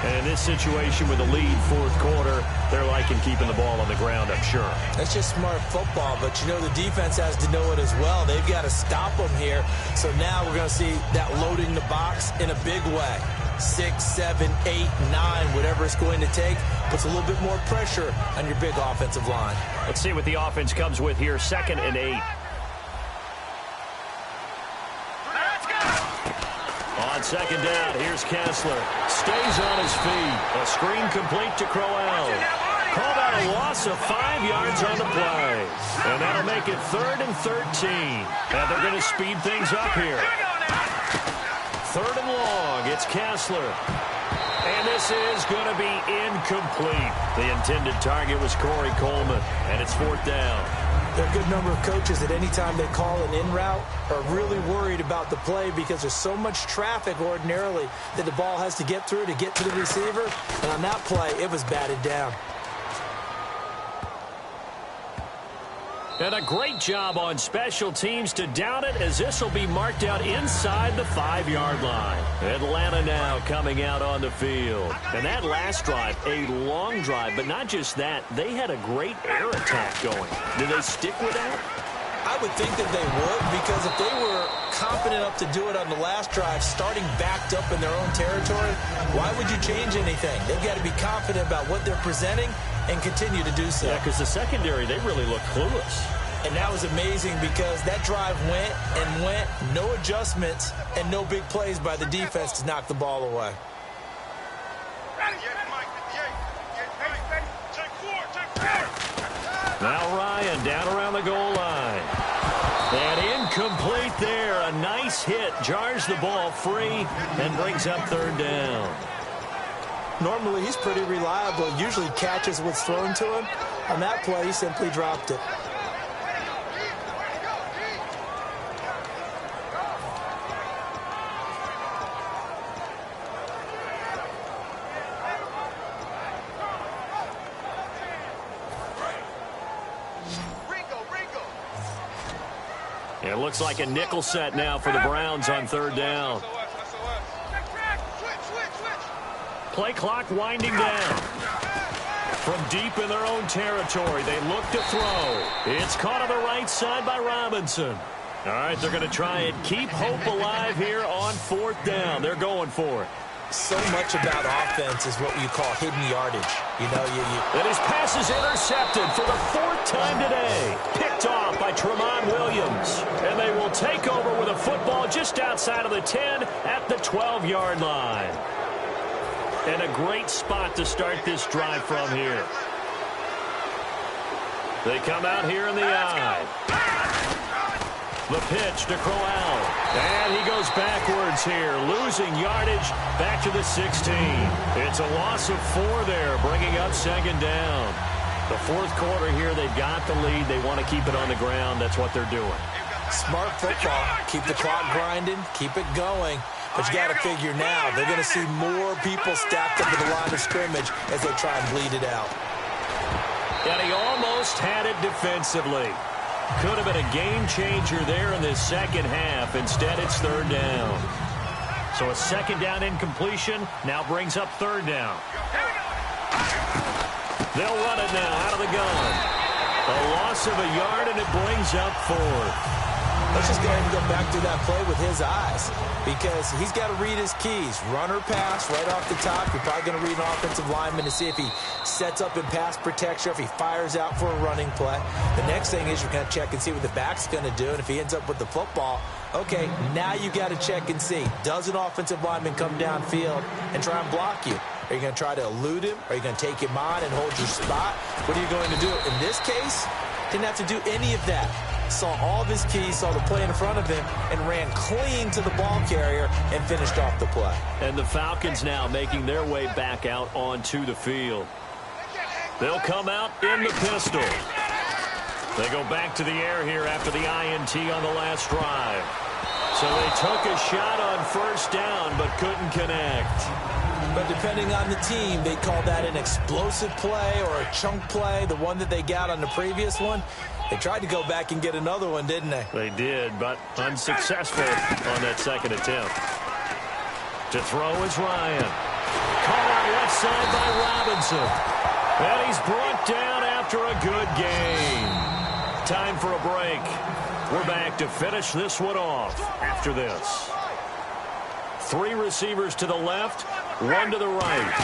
Speaker 4: And in this situation with a lead fourth quarter, they're liking keeping the ball on the ground, I'm sure.
Speaker 5: That's just smart football, but you know the defense has to know it as well. They've got to stop them here. So now we're going to see that loading the box in a big way. 6, 7, 8, 9, whatever it's going to take, puts a little bit more pressure on your big offensive line.
Speaker 4: Let's see what the offense comes with here. 2nd and 8. On 2nd down, here's Kessler. Stays on his feet. A screen complete to Crowell. Called out a loss of 5 yards on the play. And that'll make it 3rd and 13. And they're going to speed things up here. 3rd and long, it's Kessler. And this is going to be incomplete. The intended target was Corey Coleman, and it's 4th down.
Speaker 5: There are a good number of coaches that any time they call an in route are really worried about the play because there's so much traffic ordinarily that the ball has to get through to get to the receiver. And on that play, it was batted down.
Speaker 4: And a great job on special teams to down it, as this will be marked out inside the 5-yard line. Atlanta now coming out on the field. And that last drive, a long drive, but not just that. They had a great air attack going. Did they stick with that?
Speaker 5: I would think that they would, because if they were confident enough to do it on the last drive, starting backed up in their own territory, why would you change anything? They've got to be confident about what they're presenting and continue to do so.
Speaker 4: Yeah, because the secondary, they really looked clueless.
Speaker 5: And that was amazing because that drive went and went, no adjustments, and no big plays by the defense to knock the ball away.
Speaker 4: Now Ryan down around the goal line. And incomplete there. A nice hit. Jars the ball free and brings up 3rd down.
Speaker 5: Normally, he's pretty reliable. Usually catches what's thrown to him. On that play, he simply dropped it.
Speaker 4: It looks like a nickel set now for the Browns on 3rd down. Play clock winding down. From deep in their own territory, they look to throw. It's caught on the right side by Robinson. All right, they're going to try and keep hope alive here on 4th down. They're going for it.
Speaker 5: So much about offense is what you call hidden yardage. You know,
Speaker 4: And his pass is intercepted for the 4th time today. Picked off by Tremont Williams. And they will take over with a football just outside of the 10 at the 12-yard line. And a great spot to start this drive from here. They come out here in the eye. The pitch to Crowell. And he goes backwards here, losing yardage back to the 16. It's a loss of 4 there, bringing up 2nd down. The 4th quarter here, they've got the lead. They want to keep it on the ground. That's what they're doing.
Speaker 5: Smart football. Keep the clock grinding. Keep it going. But you got to figure now, they're going to see more people stacked up at the line of scrimmage as they try and bleed it out.
Speaker 4: And he almost had it defensively. Could have been a game changer there in this second half. Instead, it's 3rd down. So a 2nd down incompletion now brings up 3rd down. They'll run it now out of the gun. A loss of a yard, and it brings up 4th.
Speaker 5: Let's just go ahead and go back to that play with his eyes, because he's got to read his keys. Run or pass right off the top. You're probably going to read an offensive lineman to see if he sets up in pass protection, if he fires out for a running play. The next thing is you're going to check and see what the back's going to do, and if he ends up with the football, okay, now you got to check and see. Does an offensive lineman come downfield and try and block you? Are you going to try to elude him? Are you going to take him on and hold your spot? What are you going to do? In this case, didn't have to do any of that. Saw all of his keys, saw the play in front of him, and ran clean to the ball carrier and finished off the play.
Speaker 4: And the Falcons now making their way back out onto the field. They'll come out in the pistol. They go back to the air here after the INT on the last drive. So they took a shot on 1st down but couldn't connect.
Speaker 5: But depending on the team, they call that an explosive play or a chunk play, the one that they got on the previous one. They tried to go back and get another one, didn't they?
Speaker 4: They did, but unsuccessful on that 2nd attempt. To throw is Ryan. Caught out left side by Robinson. And he's brought down after a good game. Time for a break. We're back to finish this one off after this. 3 receivers to the left, 1 to the right.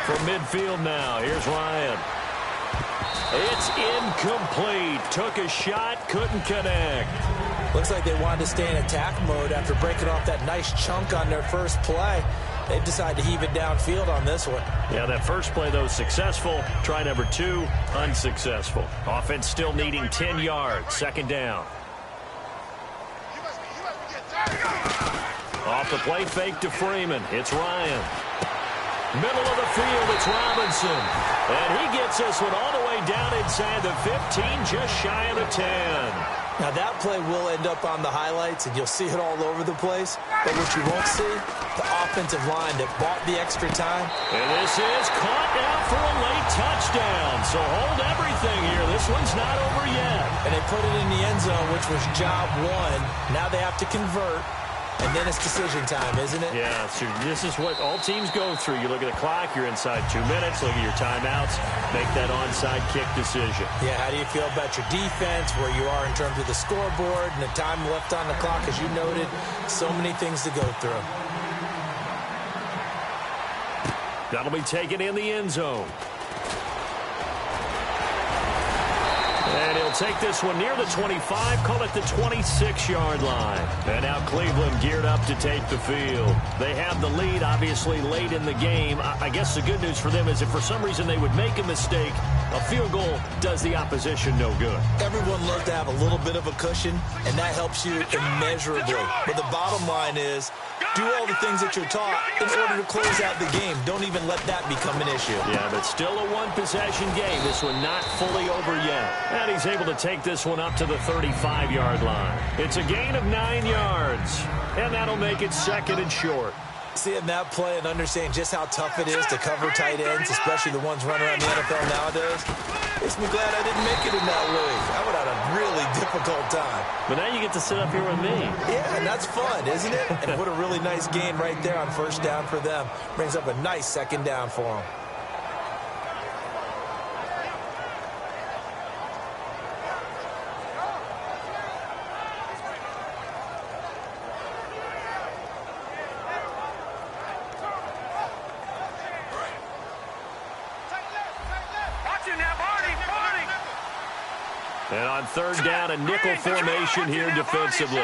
Speaker 4: From midfield now, here's Ryan. It's incomplete. Took a shot, couldn't connect.
Speaker 5: Looks like they wanted to stay in attack mode after breaking off that nice chunk on their first play. They've decided to heave it downfield on this one.
Speaker 4: Yeah, that first play, though, successful. Try number 2, unsuccessful. Offense still needing 10 yards. 2nd down. Off the play fake to Freeman. It's Ryan. Middle of the field, it's Robinson. And he gets this one all the way down inside the 15, just shy of the 10.
Speaker 5: Now that play will end up on the highlights, and you'll see it all over the place. But what you won't see, the offensive line that bought the extra time.
Speaker 4: And this is caught now for a late touchdown. So hold everything here. This one's not over yet.
Speaker 5: And they put it in the end zone, which was job 1. Now they have to convert. And then it's decision time, isn't it?
Speaker 4: Yeah, so this is what all teams go through. You look at the clock, you're inside 2 minutes, look at your timeouts, make that onside kick decision.
Speaker 5: Yeah, how do you feel about your defense, where you are in terms of the scoreboard, and the time left on the clock, as you noted, so many things to go through.
Speaker 4: That'll be taken in the end zone. And he'll take this one near the 25, call it the 26-yard line. And now Cleveland geared up to take the field. They have the lead, obviously, late in the game. I guess the good news for them is if for some reason they would make a mistake, a field goal does the opposition no good.
Speaker 5: Everyone loves to have a little bit of a cushion, and that helps you immeasurably. But the bottom line is, do all the things that you're taught in order to close out the game. Don't even let that become an issue.
Speaker 4: Yeah, but still a one-possession game. This one not fully over yet. And he's able to take this one up to the 35-yard line. It's a gain of 9 yards, and that'll make it 2nd and short.
Speaker 5: Seeing that play and understanding just how tough it is to cover tight ends, especially the ones running around the NFL nowadays, makes me glad I didn't make it in that league. I would have had a really difficult time.
Speaker 4: But now you get to sit up here with me.
Speaker 5: Yeah, and that's fun, isn't it? And what a really nice gain right there on 1st down for them. Brings up a nice 2nd down for them.
Speaker 4: And on third down, a nickel formation here defensively.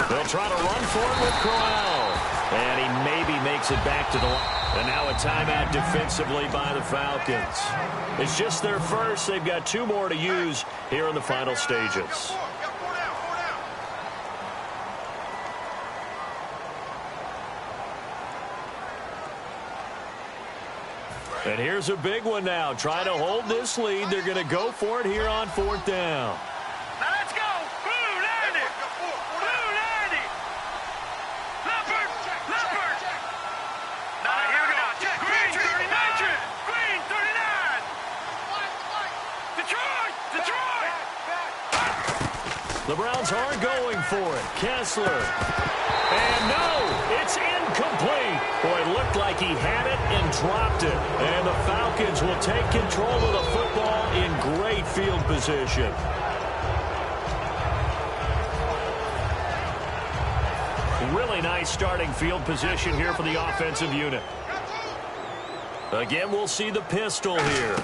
Speaker 4: They'll try to run for it with Corral. And he maybe makes it back to the line. And now a timeout defensively by the Falcons. It's just their first. They've got 2 more to use here in the final stages. And here's a big one now. Trying to hold this lead. They're going to go for it here on 4th down.
Speaker 6: Now let's go. Blue, land it. Blue, land it. Leopard, leopard. Now here we go. Greene, 39. Greene, 39. Detroit, Detroit.
Speaker 4: The Browns are going for it. Kessler. And no, it's incomplete. Boy, it looked like he had it and dropped it. And the Falcons will take control of the football in great field position. Really nice starting field position here for the offensive unit. Again, we'll see the pistol here.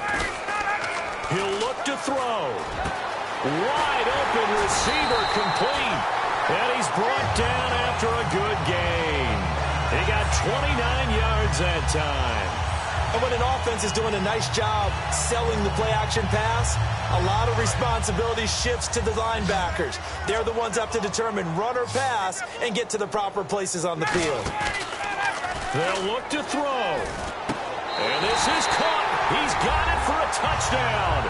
Speaker 4: He'll look to throw. Wide open receiver complete. And he's brought down after a good gain. He got 29 yards that time.
Speaker 5: And when an offense is doing a nice job selling the play-action pass, a lot of responsibility shifts to the linebackers. They're the ones up to determine run or pass and get to the proper places on the field.
Speaker 4: They'll look to throw. And this is caught. He's got it for a touchdown.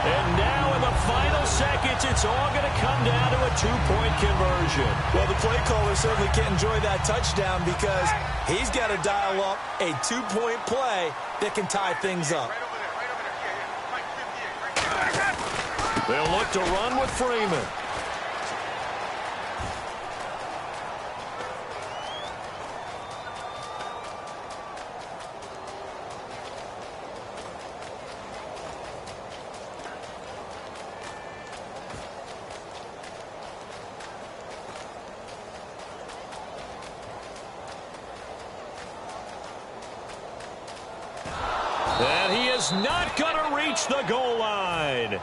Speaker 4: And now in the final seconds, it's all going to come down to a 2-point conversion.
Speaker 5: Well, the play caller certainly can't enjoy that touchdown because he's got to dial up a 2-point play that can tie things up.
Speaker 4: They'll look to run with Freeman. And he is not going to reach the goal line.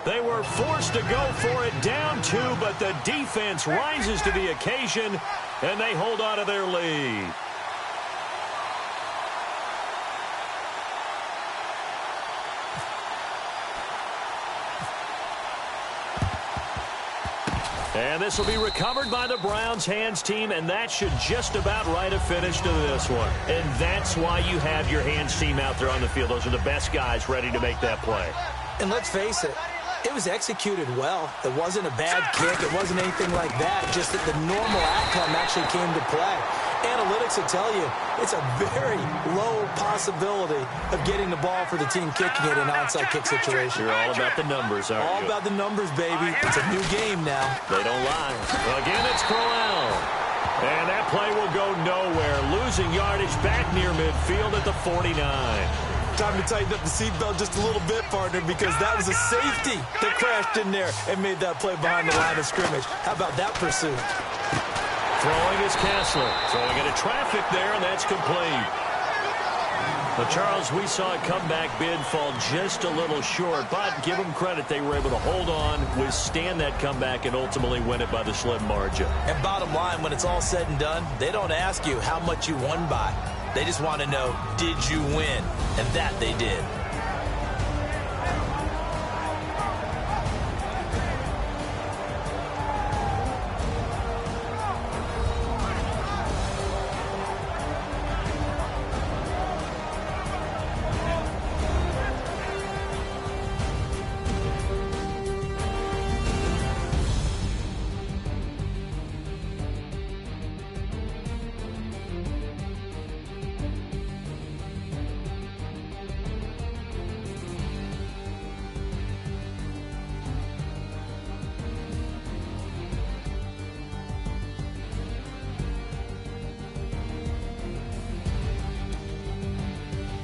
Speaker 4: They were forced to go for it down 2, but the defense rises to the occasion, and they hold on to their lead. And this will be recovered by the Browns hands team, and that should just about write a finish to this one. And that's why you have your hands team out there on the field. Those are the best guys ready to make that play.
Speaker 5: And let's face it, it was executed well. It wasn't a bad kick. It wasn't anything like that, just that the normal outcome actually came to play. Analytics will tell you it's a very low possibility of getting the ball for the team kicking it in an onside kick situation.
Speaker 4: You're all about the numbers, aren't you?
Speaker 5: All about the numbers, baby. It's a new game now.
Speaker 4: They don't lie. Again, it's Corral. And that play will go nowhere. Losing yardage back near midfield at the 49.
Speaker 5: Time to tighten up the seatbelt just a little bit, partner, because that was a safety that crashed in there and made that play behind the line of scrimmage. How about that pursuit?
Speaker 4: Throwing is Kessler. Throwing into traffic there, and that's complete. But, Charles, we saw a comeback bid fall just a little short, but give them credit. They were able to hold on, withstand that comeback, and ultimately win it by the slim margin.
Speaker 5: And bottom line, when it's all said and done, they don't ask you how much you won by. They just want to know, did you win? And that they did.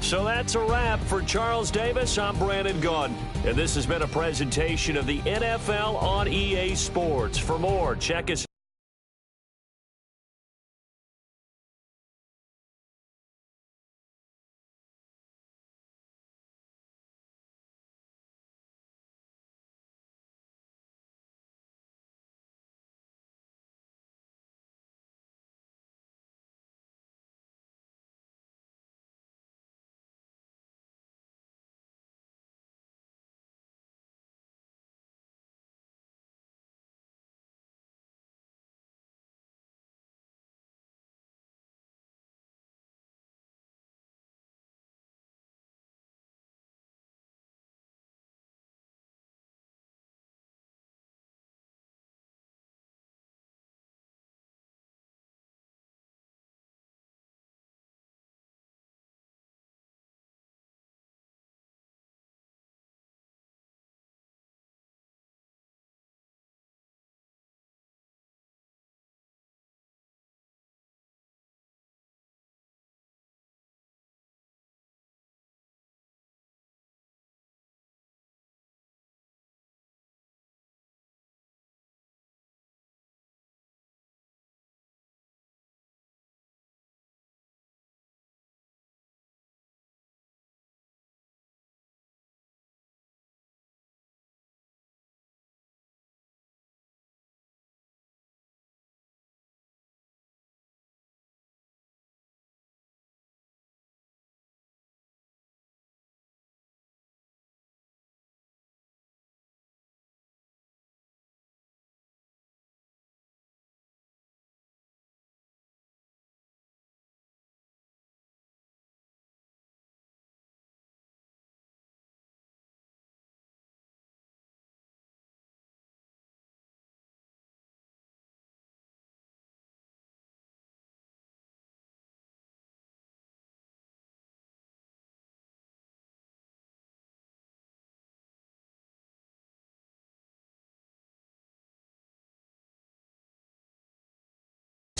Speaker 4: So that's a wrap for Charles Davis. I'm Brandon Gaudin, and this has been a presentation of the NFL on EA Sports. For more, check us out.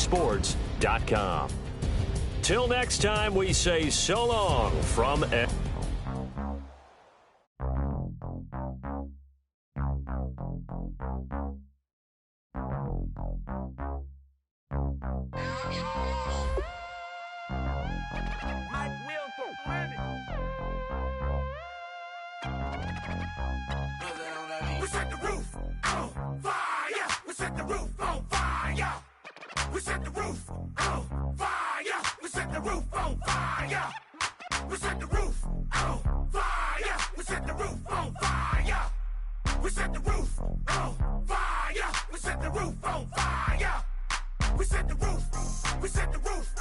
Speaker 4: EASports.com. Till next time, we say so long from...
Speaker 6: We set the roof on fire. We set the roof on fire. We set the roof on fire. We set the roof on fire. We set the roof on fire. We set the roof on fire. We set the roof on fire. We set the roof on fire. We set the roof. We set the roof.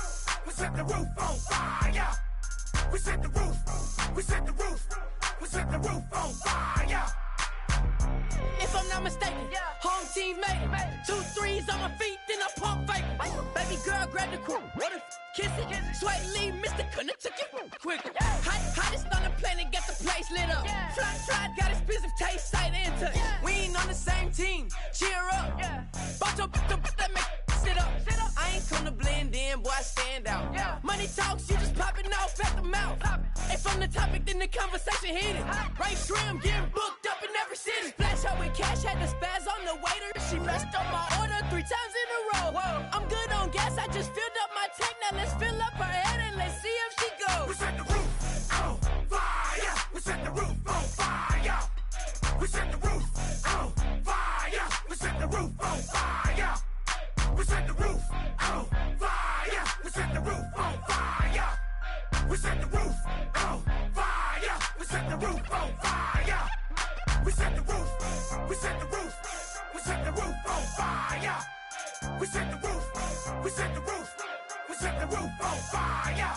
Speaker 6: We set the roof on fire. We set the roof. We set the roof. We set the roof on fire.
Speaker 7: If I'm not mistaken, home team made it. 2 threes on my feet, then I pump fake. Baby girl, grab the crew. Kiss it. Sweat lead, Mr. Couldn't took it quicker. Hottest on the planet, got the place lit up. Fly, got expensive taste, sight and touch. We ain't on the same team. Cheer up. Bunch of that make sit up. I ain't come to blend in, boy, I stand out. Money talks, you just popping off at the mouth. If I'm the topic, then the conversation heated. Right shrimp, getting booked up in every city. Splash out with cash, had the spaz on the waiter. She messed up my order 3 times in a row. I'm good on gas, I just filled up my tank. Now let's fill up her head and let's see if she goes.
Speaker 6: We set the roof on fire. We set the roof on fire. We set the roof on fire. We set the roof on fire. We set the roof on fire. We set the roof on fire. We set the roof on fire. We set the roof on fire. We set the roof. We set the roof. We set the roof on fire. We set the roof. We set the roof. We set the roof on fire.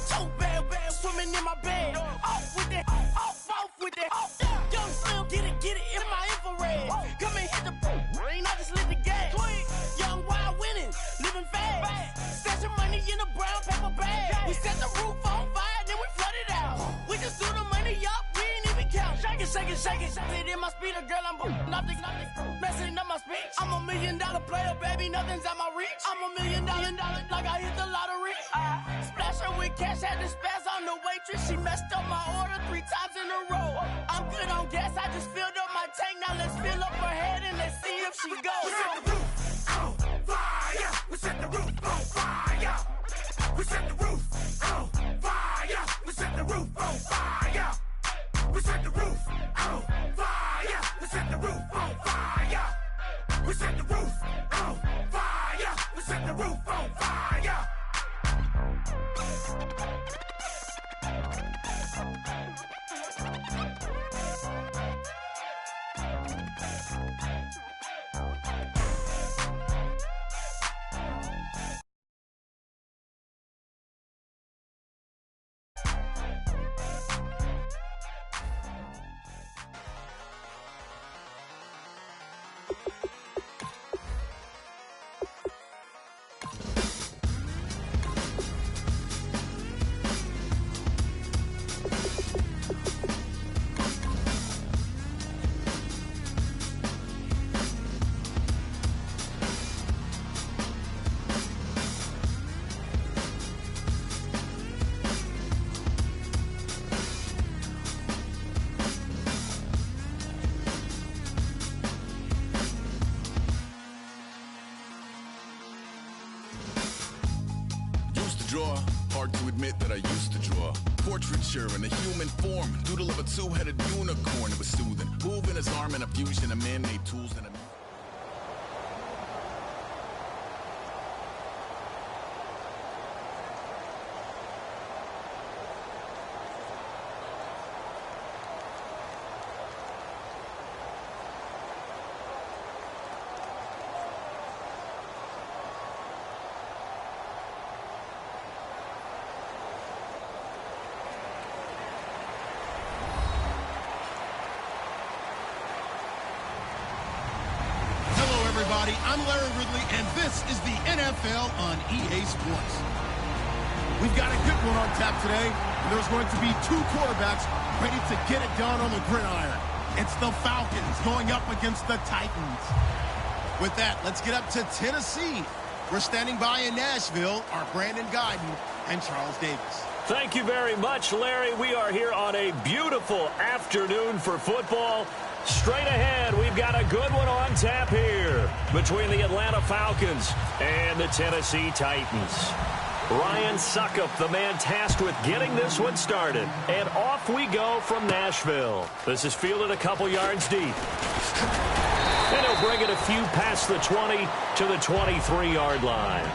Speaker 7: So bad, swimming in my bed. Off with it, off with it. Young Slim, get it in my infrared. Come and hit the rain, I just lit the gas. Young wild winning, living fast. Stash your money in a brown paper bag. We set the roof on fire, then we flood it out. We just threw the money up, we ain't even count. Shake it, shake it, shake it. It in my speeder, girl, I'm nothing, messing up my speech. I'm $1 million player, baby, nothing's at my reach. I'm $1 million, like I hit the lottery. Splash her with cash, had the spaz on the waitress. She messed up my order 3 times in a row. I'm good on gas, I just filled up my tank. Now let's fill up her head and let's see if she goes.
Speaker 6: We set the roof on fire. We set the roof on fire. We set the roof on fire. We set the roof on fire. We set the roof on fire. We set the roof on fire. We set the roof on fire. We set the roof on fire.
Speaker 8: Draw. Hard to admit that I used to draw. Portraiture in a human form. Doodle of a 2-headed unicorn. It was soothing. Moving his arm in a fusion of man-made tools and a...
Speaker 3: Everybody, I'm Larry Ridley, and this is the NFL on EA Sports. We've got a good one on tap today, and there's going to be 2 quarterbacks ready to get it done on the gridiron. It's the Falcons going up against the Titans. With that, let's get up to Tennessee. We're standing by in Nashville, our Brandon Guyton and Charles Davis.
Speaker 4: Thank you very much, Larry. We are here on a beautiful afternoon for football. Straight ahead, we've got a good one on tap here between the Atlanta Falcons and the Tennessee Titans. Ryan Suckup, the man tasked with getting this one started. And off we go from Nashville. This is fielded a couple yards deep. And he'll bring it a few past the 20 to the 23-yard line.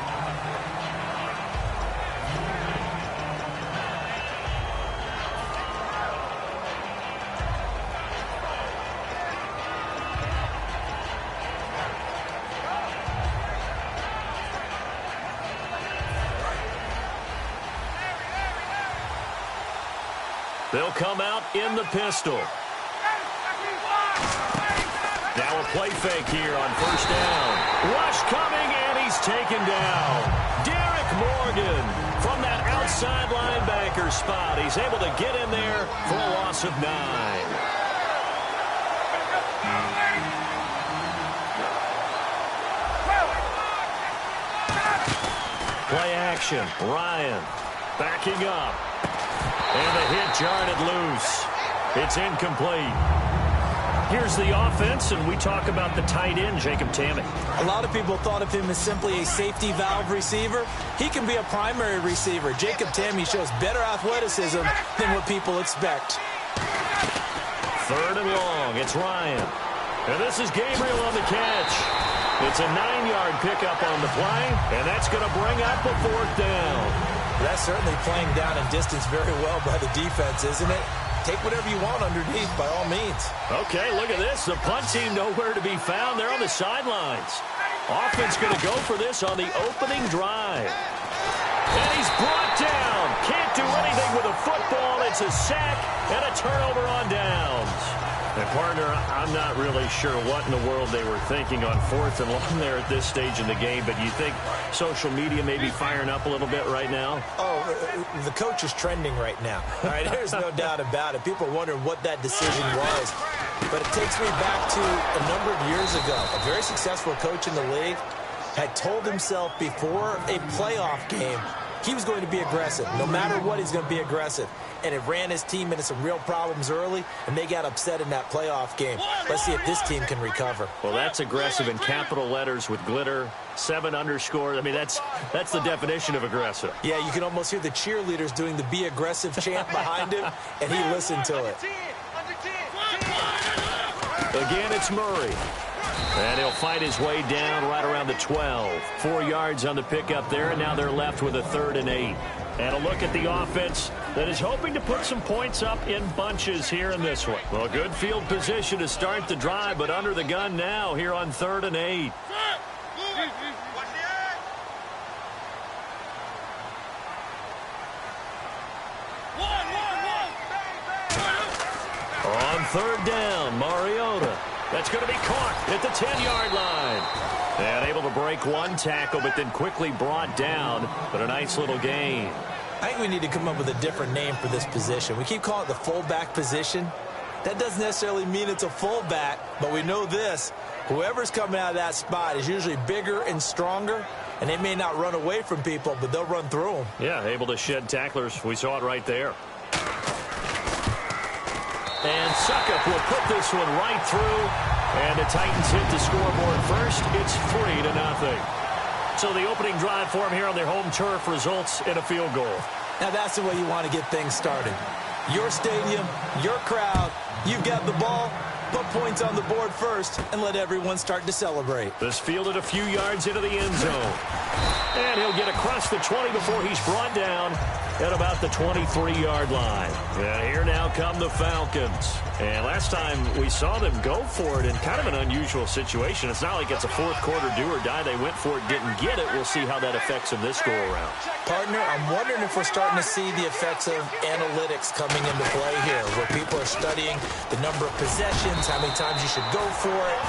Speaker 4: They'll come out in the pistol. Now a play fake here on first down. Rush coming, and he's taken down. Derek Morgan from that outside linebacker spot. He's able to get in there for a loss of 9. Play action. Ryan backing up. And the hit jarred loose. It's incomplete. Here's the offense, and we talk about the tight end, Jacob Tamme.
Speaker 5: A lot of people thought of him as simply a safety valve receiver. He can be a primary receiver. Jacob Tamme shows better athleticism than what people expect.
Speaker 4: 3rd and long. It's Ryan. And this is Gabriel on the catch. It's a 9-yard pickup on the play, and that's going to bring up a 4th down.
Speaker 5: That's certainly playing down in distance very well by the defense, isn't it? Take whatever you want underneath, by all means.
Speaker 4: Okay, look at this. The punt team nowhere to be found. They're on the sidelines. Offense going to go for this on the opening drive. And he's brought down. Can't do anything with a football. It's a sack and a turnover on downs. And, partner, I'm not really sure what in the world they were thinking on 4th and long there at this stage in the game, but you think social media may be firing up a little bit right now?
Speaker 5: Oh, the coach is trending right now. All right, there's no doubt about it. People are wondering what that decision was. But it takes me back to a number of years ago. A very successful coach in the league had told himself before a playoff game he was going to be aggressive. No matter what, he's going to be aggressive. And it ran his team into some real problems early, and they got upset in that playoff game. Let's see if this team can recover.
Speaker 4: Well, that's aggressive in capital letters with glitter, 7 underscore. I mean, that's the definition of aggressive.
Speaker 5: Yeah, you can almost hear the cheerleaders doing the be aggressive chant behind him, and he listened to it.
Speaker 4: Again, it's Murray. And he'll fight his way down right around the 12. 4 yards on the pickup there, and now they're left with a 3rd and 8. And a look at the offense that is hoping to put some points up in bunches here in this one. Well, good field position to start the drive, but under the gun now here on 3rd and 8. On 3rd down, Mariota. That's going to be caught at the 10-yard line. And able to break one tackle, but then quickly brought down. But a nice little gain.
Speaker 5: I think we need to come up with a different name for this position. We keep calling it the fullback position. That doesn't necessarily mean it's a fullback, but we know this. Whoever's coming out of that spot is usually bigger and stronger, and they may not run away from people, but they'll run through them.
Speaker 4: Yeah, able to shed tacklers. We saw it right there. And Suckup will put this one right through. And the Titans hit the scoreboard first. It's 3-0. So the opening drive for them here on their home turf results in a field goal.
Speaker 5: Now that's the way you want to get things started. Your stadium, your crowd, you've got the ball. Put points on the board first and let everyone start to celebrate.
Speaker 4: This fielded a few yards into the end zone. And he'll get across the 20 before he's brought down at about the 23-yard line. And here now come the Falcons. And last time we saw them go for it in kind of an unusual situation. It's not like it's a fourth quarter do or die. They went for it, didn't get it. We'll see how that affects them this go-around.
Speaker 5: Partner, I'm wondering if we're starting to see the effects of analytics coming into play here, where people are studying the number of possessions, how many times you should go for it,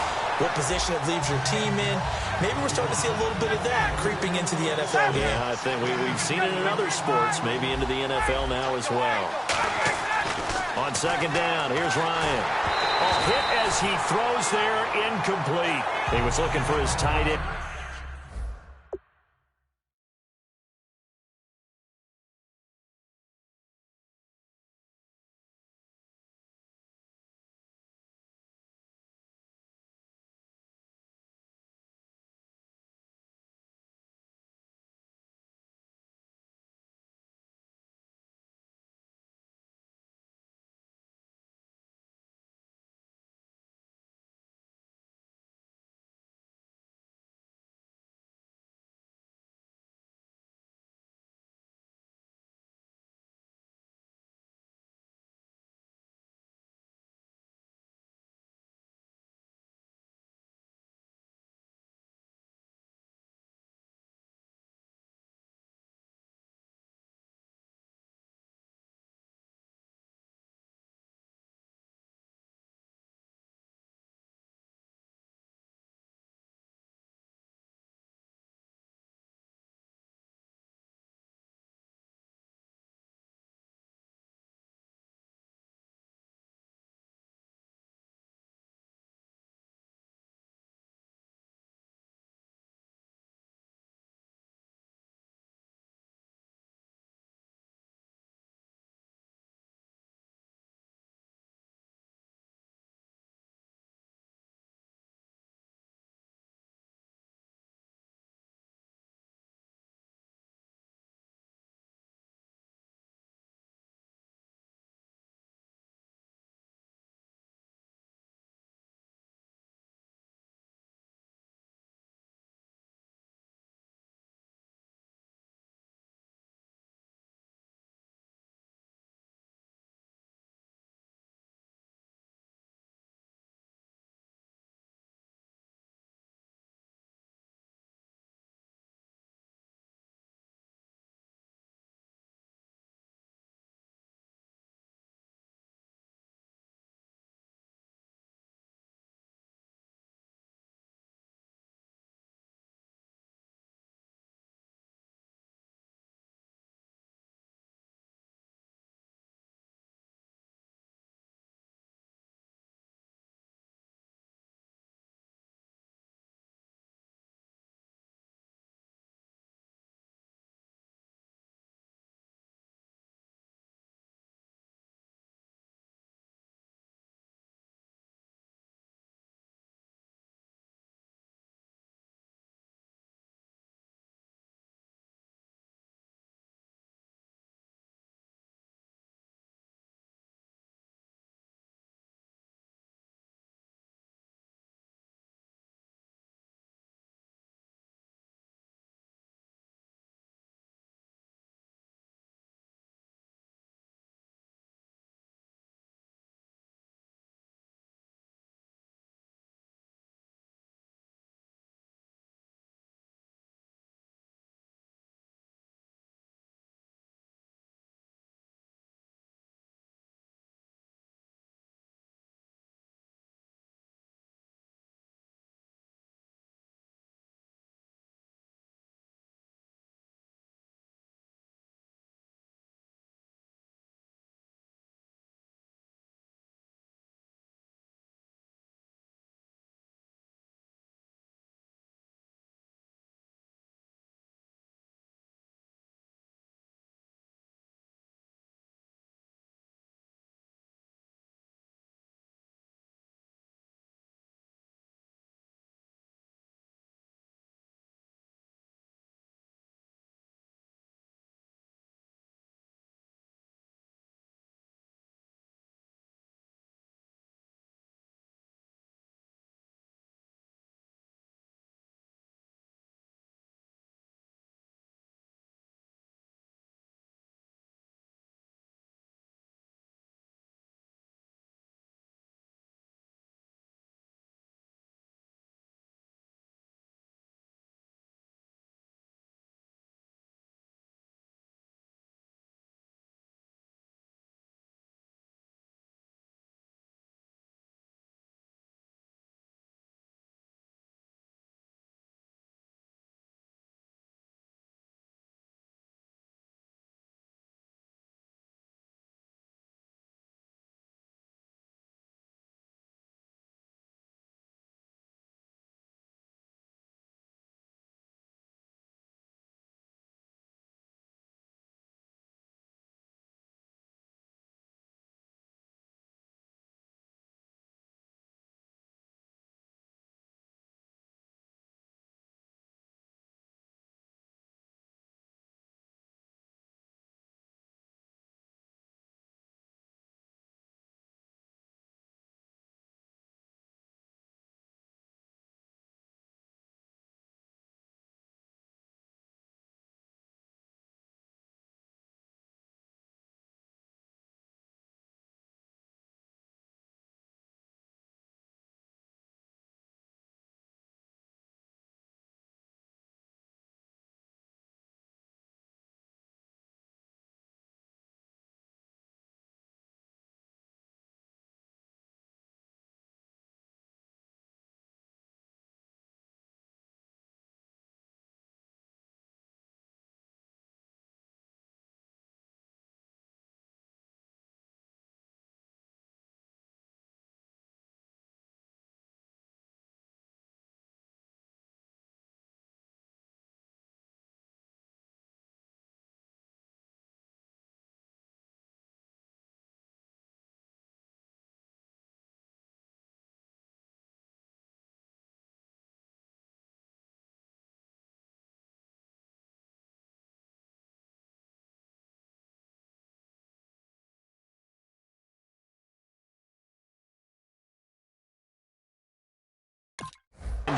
Speaker 5: what position it leaves your team in. Maybe we're starting to see a little bit of that creeping into the NFL game.
Speaker 4: Yeah, I think we've seen it in other sports, maybe into the NFL now as well. On second down, here's Ryan. Oh, hit as he throws there, incomplete. He was looking for his tight end.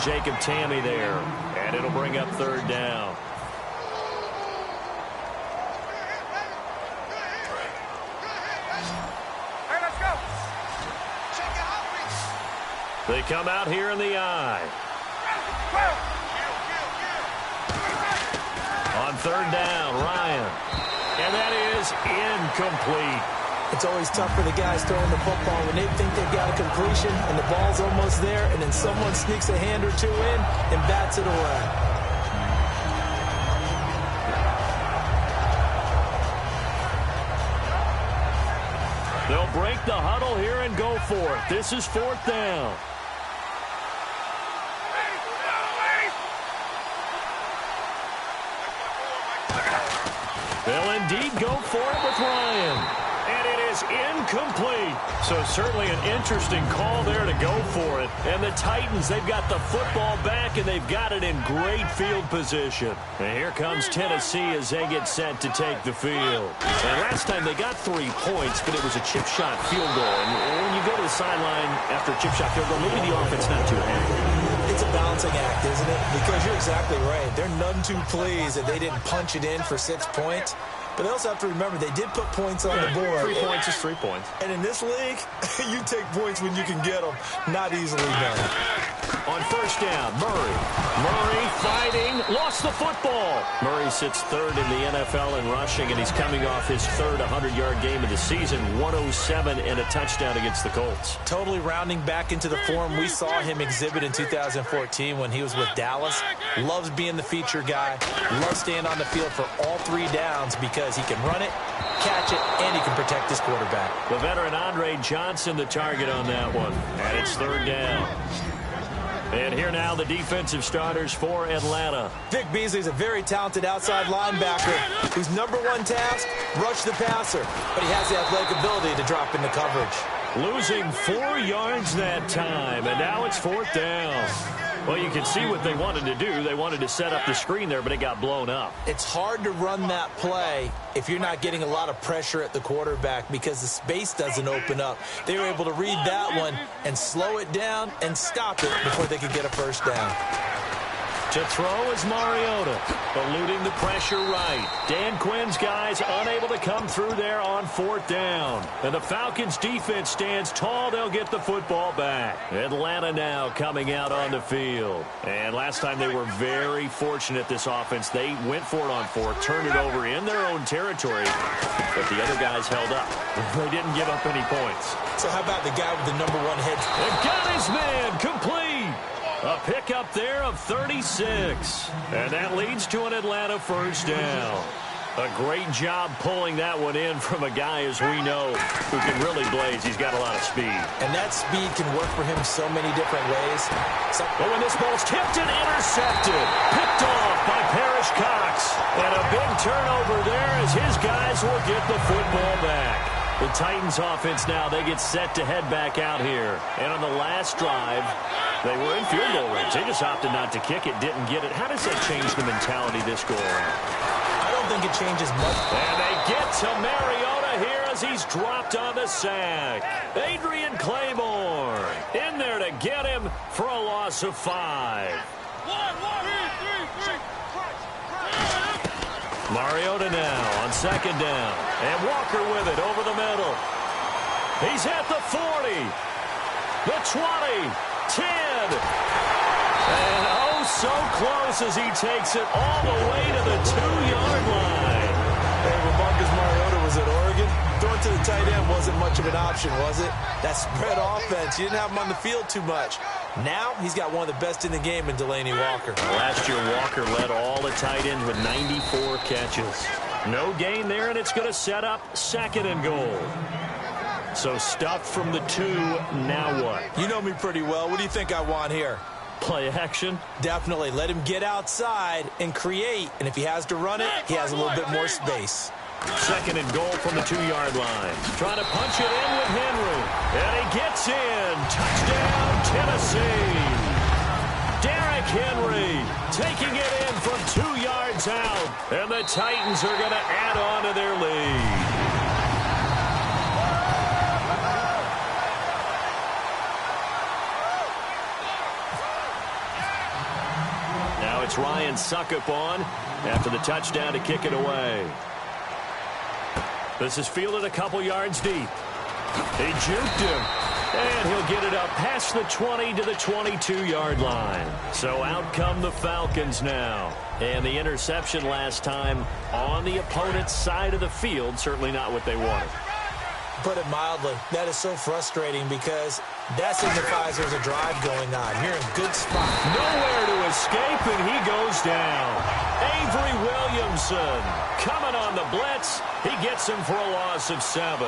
Speaker 4: Jacob Tammy there, and it'll bring up third down.
Speaker 6: Hey, let's go.
Speaker 4: They come out here in the eye. On third down, Ryan. And that is incomplete.
Speaker 5: It's always tough for the guys throwing the football when they think they've got a completion and the ball's almost there, and then someone sneaks a hand or two in and bats it away.
Speaker 4: They'll break the huddle here and go for it. This is fourth down. They'll indeed go for it with Ryan. And it is incomplete. So certainly an interesting call there to go for it. And the Titans, they've got the football back, and they've got it in great field position. And here comes Tennessee as they get set to take the field. And last time they got 3 points, but it was a chip shot field goal. And when you go to the sideline after a chip shot field goal, maybe the offense not too happy.
Speaker 5: It's a balancing act, isn't it? Because you're exactly right. They're none too pleased that they didn't punch it in for 6 points. But they also have to remember they did put points on the board.
Speaker 4: 3 points is 3 points.
Speaker 5: And in this league, you take points when you can get them. Not easily done.
Speaker 4: On first down, Murray. Murray fighting, lost the football. Murray sits third in the NFL in rushing, and he's coming off his third 100-yard game of the season, 107 and a touchdown against the Colts.
Speaker 5: Totally rounding back into the form we saw him exhibit in 2014 when he was with Dallas. Loves being the feature guy. Loves staying on the field for all 3 downs because he can run it, catch it, and he can protect his quarterback.
Speaker 4: The veteran Andre Johnson the target on that one. And it's third down. And here now the defensive starters for Atlanta.
Speaker 5: Vic Beasley's a very talented outside linebacker whose #1 task, rush the passer. But he has the athletic ability to drop into coverage.
Speaker 4: Losing 4 yards that time, and now it's fourth down. Well, you can see what they wanted to do. They wanted to set up the screen there, but it got blown up.
Speaker 5: It's hard to run that play if you're not getting a lot of pressure at the quarterback because the space doesn't open up. They were able to read that one and slow it down and stop it before they could get a first down.
Speaker 4: To throw is Mariota, eluding the pressure right. Dan Quinn's guys unable to come through there on fourth down. And the Falcons defense stands tall. They'll get the football back. Atlanta now coming out on the field. And last time they were very fortunate, this offense. They went for it on fourth, turned it over in their own territory, but the other guys held up. They didn't give up any points.
Speaker 5: So how about the guy with the #1 head?
Speaker 4: They got his man complete. A pickup there of 36. And that leads to an Atlanta first down. A great job pulling that one in from a guy, as we know, who can really blaze. He's got a lot of speed.
Speaker 5: And that speed can work for him so many different ways.
Speaker 4: But when this ball's tipped and intercepted, picked off by Parrish Cox. And a big turnover there as his guys will get the football back. The Titans offense now, they get set to head back out here. And on the last drive, they were in field goal range. They just opted not to kick it, didn't get it. How does that change the mentality this go around?
Speaker 5: I don't think it changes much.
Speaker 4: And they get to Mariota here as he's dropped on the sack. Adrian Claymore in there to get him for a loss of 5. Mariota now on second down. And Walker with it over the middle. He's at the 40. The 20. 10. And oh, so close as he takes it all the way to the 2-yard line.
Speaker 5: Hey, when Marcus Mariota was at Oregon, throwing to the tight end wasn't much of an option, was it? That spread offense, you didn't have him on the field too much. Now he's got one of the best in the game in Delaney Walker.
Speaker 4: Last year, Walker led all the tight ends with 94 catches. No gain there, and it's going to set up second and goal. So stuffed from the 2, now what?
Speaker 5: You know me pretty well. What do you think I want here?
Speaker 4: Play action?
Speaker 5: Definitely. Let him get outside and create. And if he has to run it, he has a little bit more space.
Speaker 4: Second and goal from the 2-yard line. Trying to punch it in with Henry. And he gets in. Touchdown, Tennessee. Derrick Henry taking it in from 2 yards out. And the Titans are going to add on to their lead. Now it's Ryan Suckup on after the touchdown to kick it away. This is fielded a couple yards deep. He juked him, and he'll get it up past the 20 to the 22-yard line. So out come the Falcons now. And the interception last time on the opponent's side of the field, certainly not what they wanted.
Speaker 5: Put it mildly, that is so frustrating because that signifies there's a drive going on. You're in a good spot.
Speaker 4: Nowhere to escape, and he goes down. Avery Williamson coming on the blitz. He gets him for a loss of 7.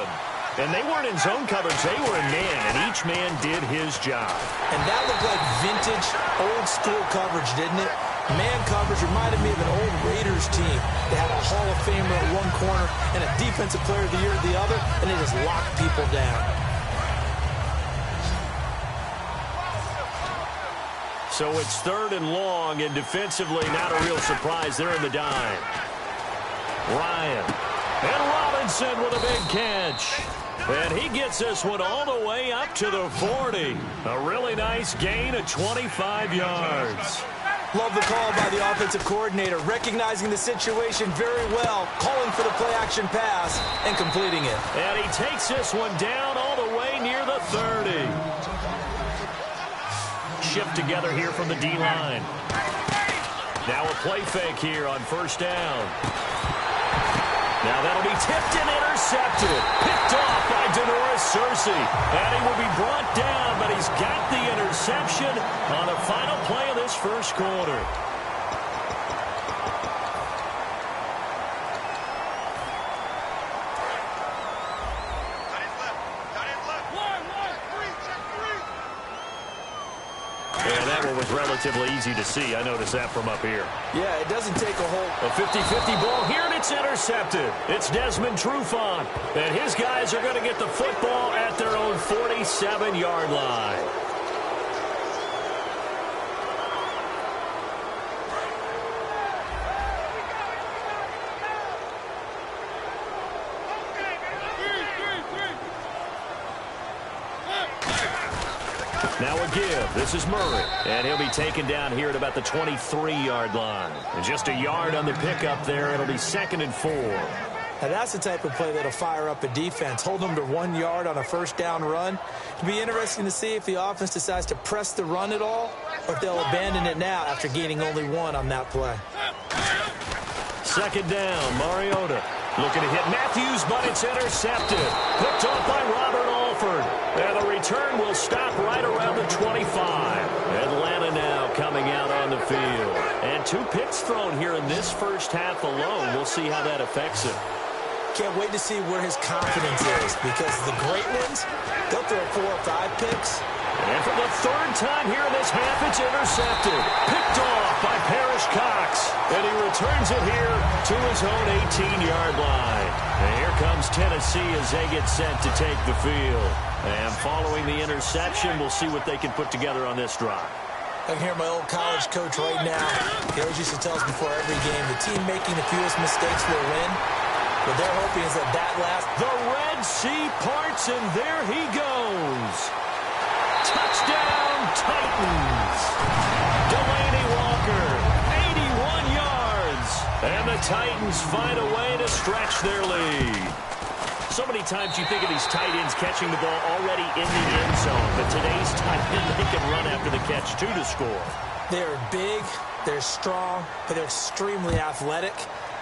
Speaker 4: And they weren't in zone coverage. They were in man, and each man did his job.
Speaker 5: And that looked like vintage, old-school coverage, didn't it? Man coverage reminded me of an old Raiders team. They had a Hall of Famer at one corner and a Defensive Player of the Year at the other, and they just locked people down.
Speaker 4: So it's 3rd and long, and defensively not a real surprise. They're in the dime. Ryan. And Robinson with a big catch. And he gets this one all the way up to the 40. A really nice gain of 25 yards.
Speaker 5: Love the call by the offensive coordinator, recognizing the situation very well, calling for the play-action pass, and completing it.
Speaker 4: And he takes this one down all the way near the 30. Shift together here from the D-line. Now a play fake here on 1st down. Now that'll be tipped and intercepted. Picked off by Denoris Searcy. And he will be brought down, but he's got the interception on the final play of this first quarter. And that one was relatively easy to see. I noticed that from up here.
Speaker 5: Yeah, it doesn't take a whole...
Speaker 4: A 50-50 ball here, and it's intercepted. It's Desmond Trufant. And his guys are going to get the football at their own 47-yard line. Now a give. This is Murray. And he'll be taken down here at about the 23-yard line. And just a yard on the pickup there. It'll be 2nd and 4.
Speaker 5: Now that's the type of play that'll fire up a defense. Hold them to 1 yard on a 1st down run. It'll be interesting to see if the offense decides to press the run at all, or if they'll abandon it now after gaining only 1 on that play.
Speaker 4: 2nd down, Mariota. Looking to hit Matthews, but it's intercepted. Picked off by Robert Alford. And the return will stop right around the 25. Atlanta now coming out on the field. And 2 picks thrown here in this first half alone. We'll see how that affects him.
Speaker 5: Can't wait to see where his confidence is, because the great ones, they'll throw 4 or 5 picks.
Speaker 4: And for the 3rd time here in this half, it's intercepted. Picked off by Parrish Cox. And he returns it here to his own 18-yard line. And here comes Tennessee as they get set to take the field. And following the interception, we'll see what they can put together on this drive.
Speaker 5: I can hear my old college coach right now. He always used to tell us before every game, the team making the fewest mistakes will win. What they're hoping is that last...
Speaker 4: The Red Sea parts, and there he goes. Touchdown, Titans. Delaney Walker, 81 yards. And the Titans find a way to stretch their lead. So many times you think of these tight ends catching the ball already in the end zone. But today's tight end, they can run after the catch, too, to score.
Speaker 5: They're big, they're strong, but they're extremely athletic.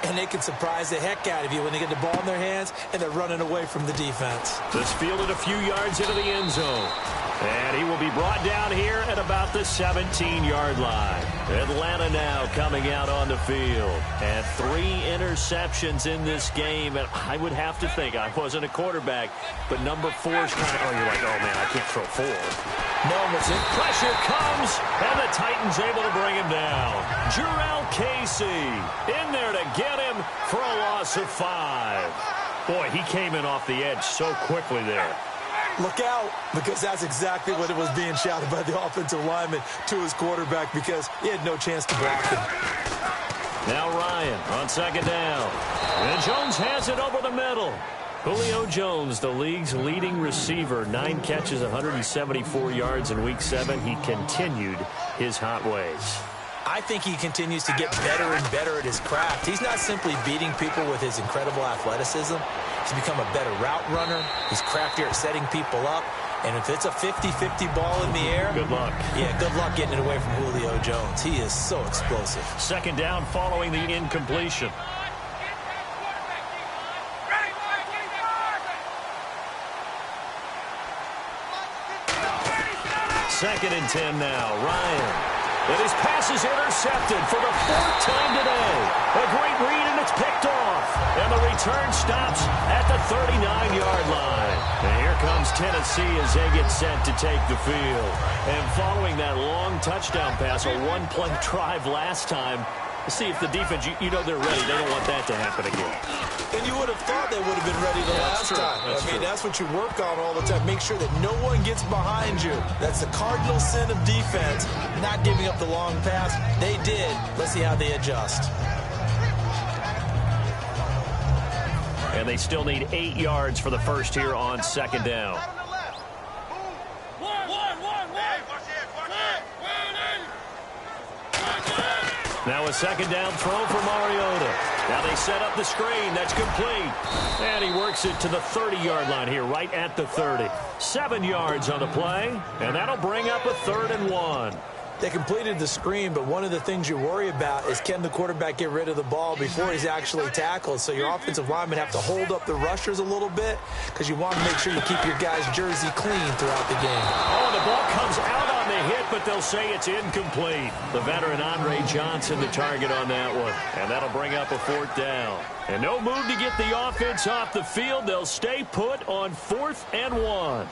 Speaker 5: And they can surprise the heck out of you when they get the ball in their hands and they're running away from the defense.
Speaker 4: This fielded a few yards into the end zone. And he will be brought down here at about the 17-yard line. Atlanta now coming out on the field. And 3 interceptions in this game. And I would have to think, I wasn't a quarterback, but number 4 is kind of, you're like, oh, man, I can't throw 4.
Speaker 5: No, it's it.
Speaker 4: Pressure comes, and the Titans able to bring him down. Jurrell Casey in there to get him for a loss of 5. Boy, he came in off the edge so quickly there.
Speaker 5: Look out, because that's exactly what it was being shouted by the offensive lineman to his quarterback, because he had no chance to block him.
Speaker 4: Now Ryan on 2nd down. And Jones has it over the middle. Julio Jones, the league's leading receiver, 9 catches, 174 yards in Week 7. He continued his hot ways.
Speaker 5: I think he continues to get better and better at his craft. He's not simply beating people with his incredible athleticism. He's become a better route runner. He's craftier at setting people up. And if it's a 50-50 ball in the air,
Speaker 4: good luck.
Speaker 5: Yeah, good luck getting it away from Julio Jones. He is so explosive.
Speaker 4: Second down following the incompletion. Second and 10 now. Ryan. And his pass is intercepted for the fourth time today. A great read, and it's picked off. And the return stops at the 39-yard line. And here comes Tennessee as they get set to take the field. And following that long touchdown pass, a one-play drive last time, see if the defense, you know they're ready. They don't want that to happen again.
Speaker 5: And you would have thought they would have been ready the last time. That's what you work on all the time. Make sure that no one gets behind you. That's the cardinal sin of defense, not giving up the long pass. They did. Let's see how they adjust.
Speaker 4: And they still need 8 yards for the first here on second down. Now a second down throw for Mariota. Now they set up the screen. That's complete. And he works it to the 30-yard line here, right at the 30. 7 yards on the play, and that'll bring up a 3rd and 1.
Speaker 5: They completed the screen, but one of the things you worry about is can the quarterback get rid of the ball before he's actually tackled? So your offensive linemen have to hold up the rushers a little bit because you want to make sure you keep your guys' jersey clean throughout the game.
Speaker 4: Oh, and the ball comes out on the hit, but they'll say it's incomplete. The veteran Andre Johnson, the target on that one. And that'll bring up a 4th down. And no move to get the offense off the field. They'll stay put on 4th and 1.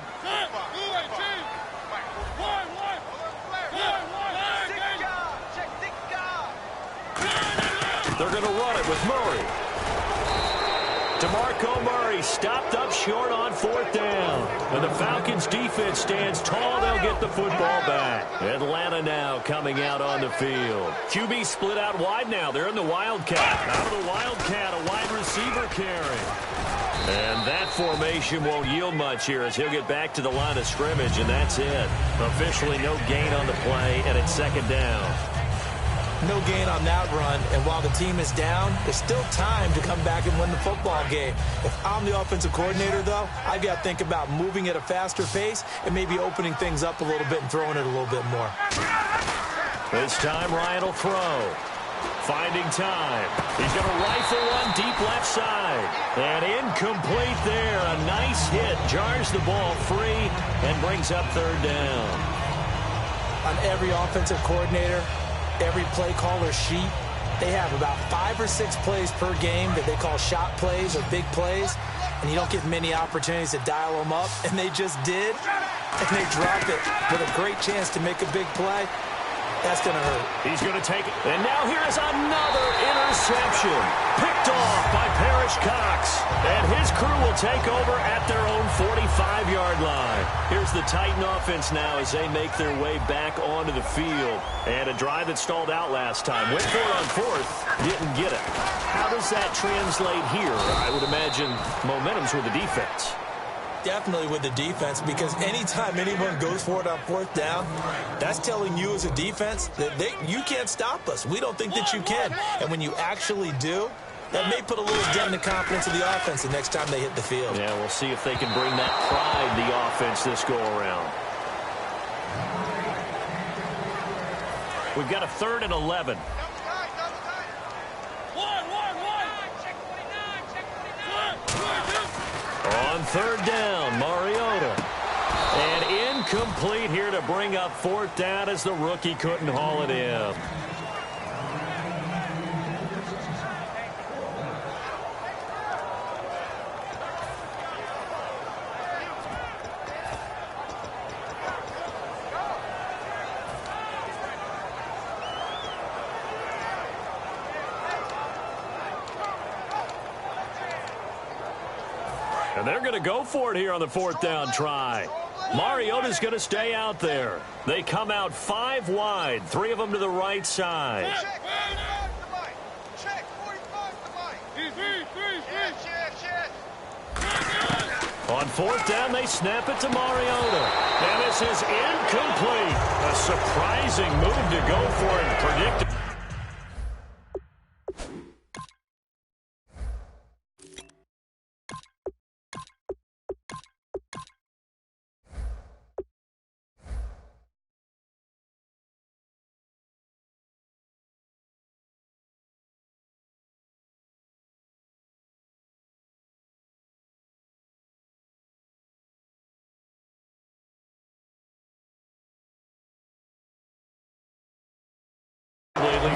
Speaker 4: They're going to run it with Murray. DeMarco Murray stopped up short on 4th down. And the Falcons defense stands tall. They'll get the football back. Atlanta now coming out on the field. QB split out wide now. They're in the Wildcat. Out of the Wildcat, a wide receiver carry. And that formation won't yield much here as he'll get back to the line of scrimmage, and that's it. Officially no gain on the play, and it's second down.
Speaker 5: No gain on that run, and while the team is down, there's still time to come back and win the football game. If I'm the offensive coordinator, though, I've got to think about moving at a faster pace and maybe opening things up a little bit and throwing it a little bit more.
Speaker 4: This time, Ryan will throw. Finding time. He's going to rifle one deep left side. And incomplete there. A nice hit. Jars the ball free and brings up 3rd down.
Speaker 5: On every offensive coordinator, every play caller sheet, they have about 5 or 6 plays per game that they call shot plays or big plays, and you don't get many opportunities to dial them up, and they just did, and they drop it with a great chance to make a big play. That's going to hurt.
Speaker 4: He's going to take it. And now here's another interception. Picked off by Parrish Cox. And his crew will take over at their own 45-yard line. Here's the Titan offense now as they make their way back onto the field. And a drive that stalled out last time. Went for it on 4th. Didn't get it. How does that translate here? I would imagine momentum's with the defense.
Speaker 5: Definitely with the defense, because anytime anyone goes for it on 4th down, that's telling you as a defense that you can't stop us. We don't think that you can. And when you actually do, that may put a little dent in the confidence of the offense the next time they hit the field.
Speaker 4: Yeah, we'll see if they can bring that pride, the offense, this go-around. We've got a 3rd and 11. On 3rd down, Mariota. And incomplete here to bring up 4th down as the rookie couldn't haul it in. And they're going to go for it here on the 4th down try. Mariota's going to stay out there. They come out 5 wide, 3 of them to the right side. On 4th down, they snap it to Mariota. And this is incomplete. A surprising move to go for it. Predictable.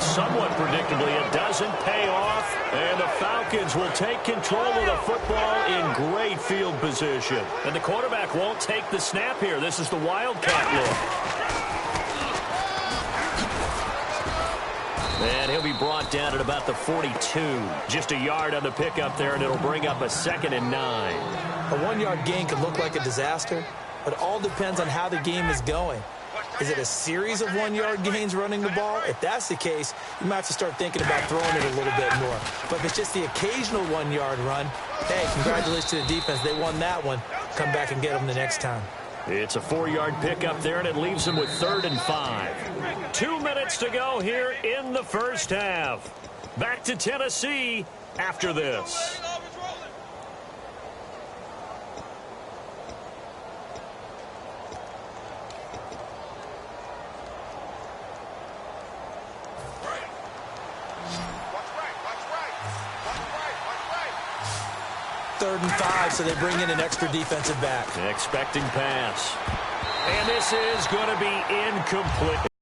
Speaker 4: Somewhat predictably, it doesn't pay off, and the Falcons will take control of the football in great field position. And the quarterback won't take the snap here. This is the Wildcat look. And he'll be brought down at about the 42. Just a yard on the pickup there, and it'll bring up a 2nd and 9.
Speaker 5: A 1-yard gain can look like a disaster, but it all depends on how the game is going. Is it a series of 1-yard gains running the ball? If that's the case, you might have to start thinking about throwing it a little bit more. But if it's just the occasional 1-yard run, hey, congratulations to the defense. They won that one. Come back and get them the next time.
Speaker 4: It's a 4-yard pickup there, and it leaves them with 3rd and 5. 2 minutes to go here in the first half. Back to Tennessee after this.
Speaker 5: Third and 5, so they bring in an extra defensive back.
Speaker 4: Expecting pass. And this is going to be incomplete.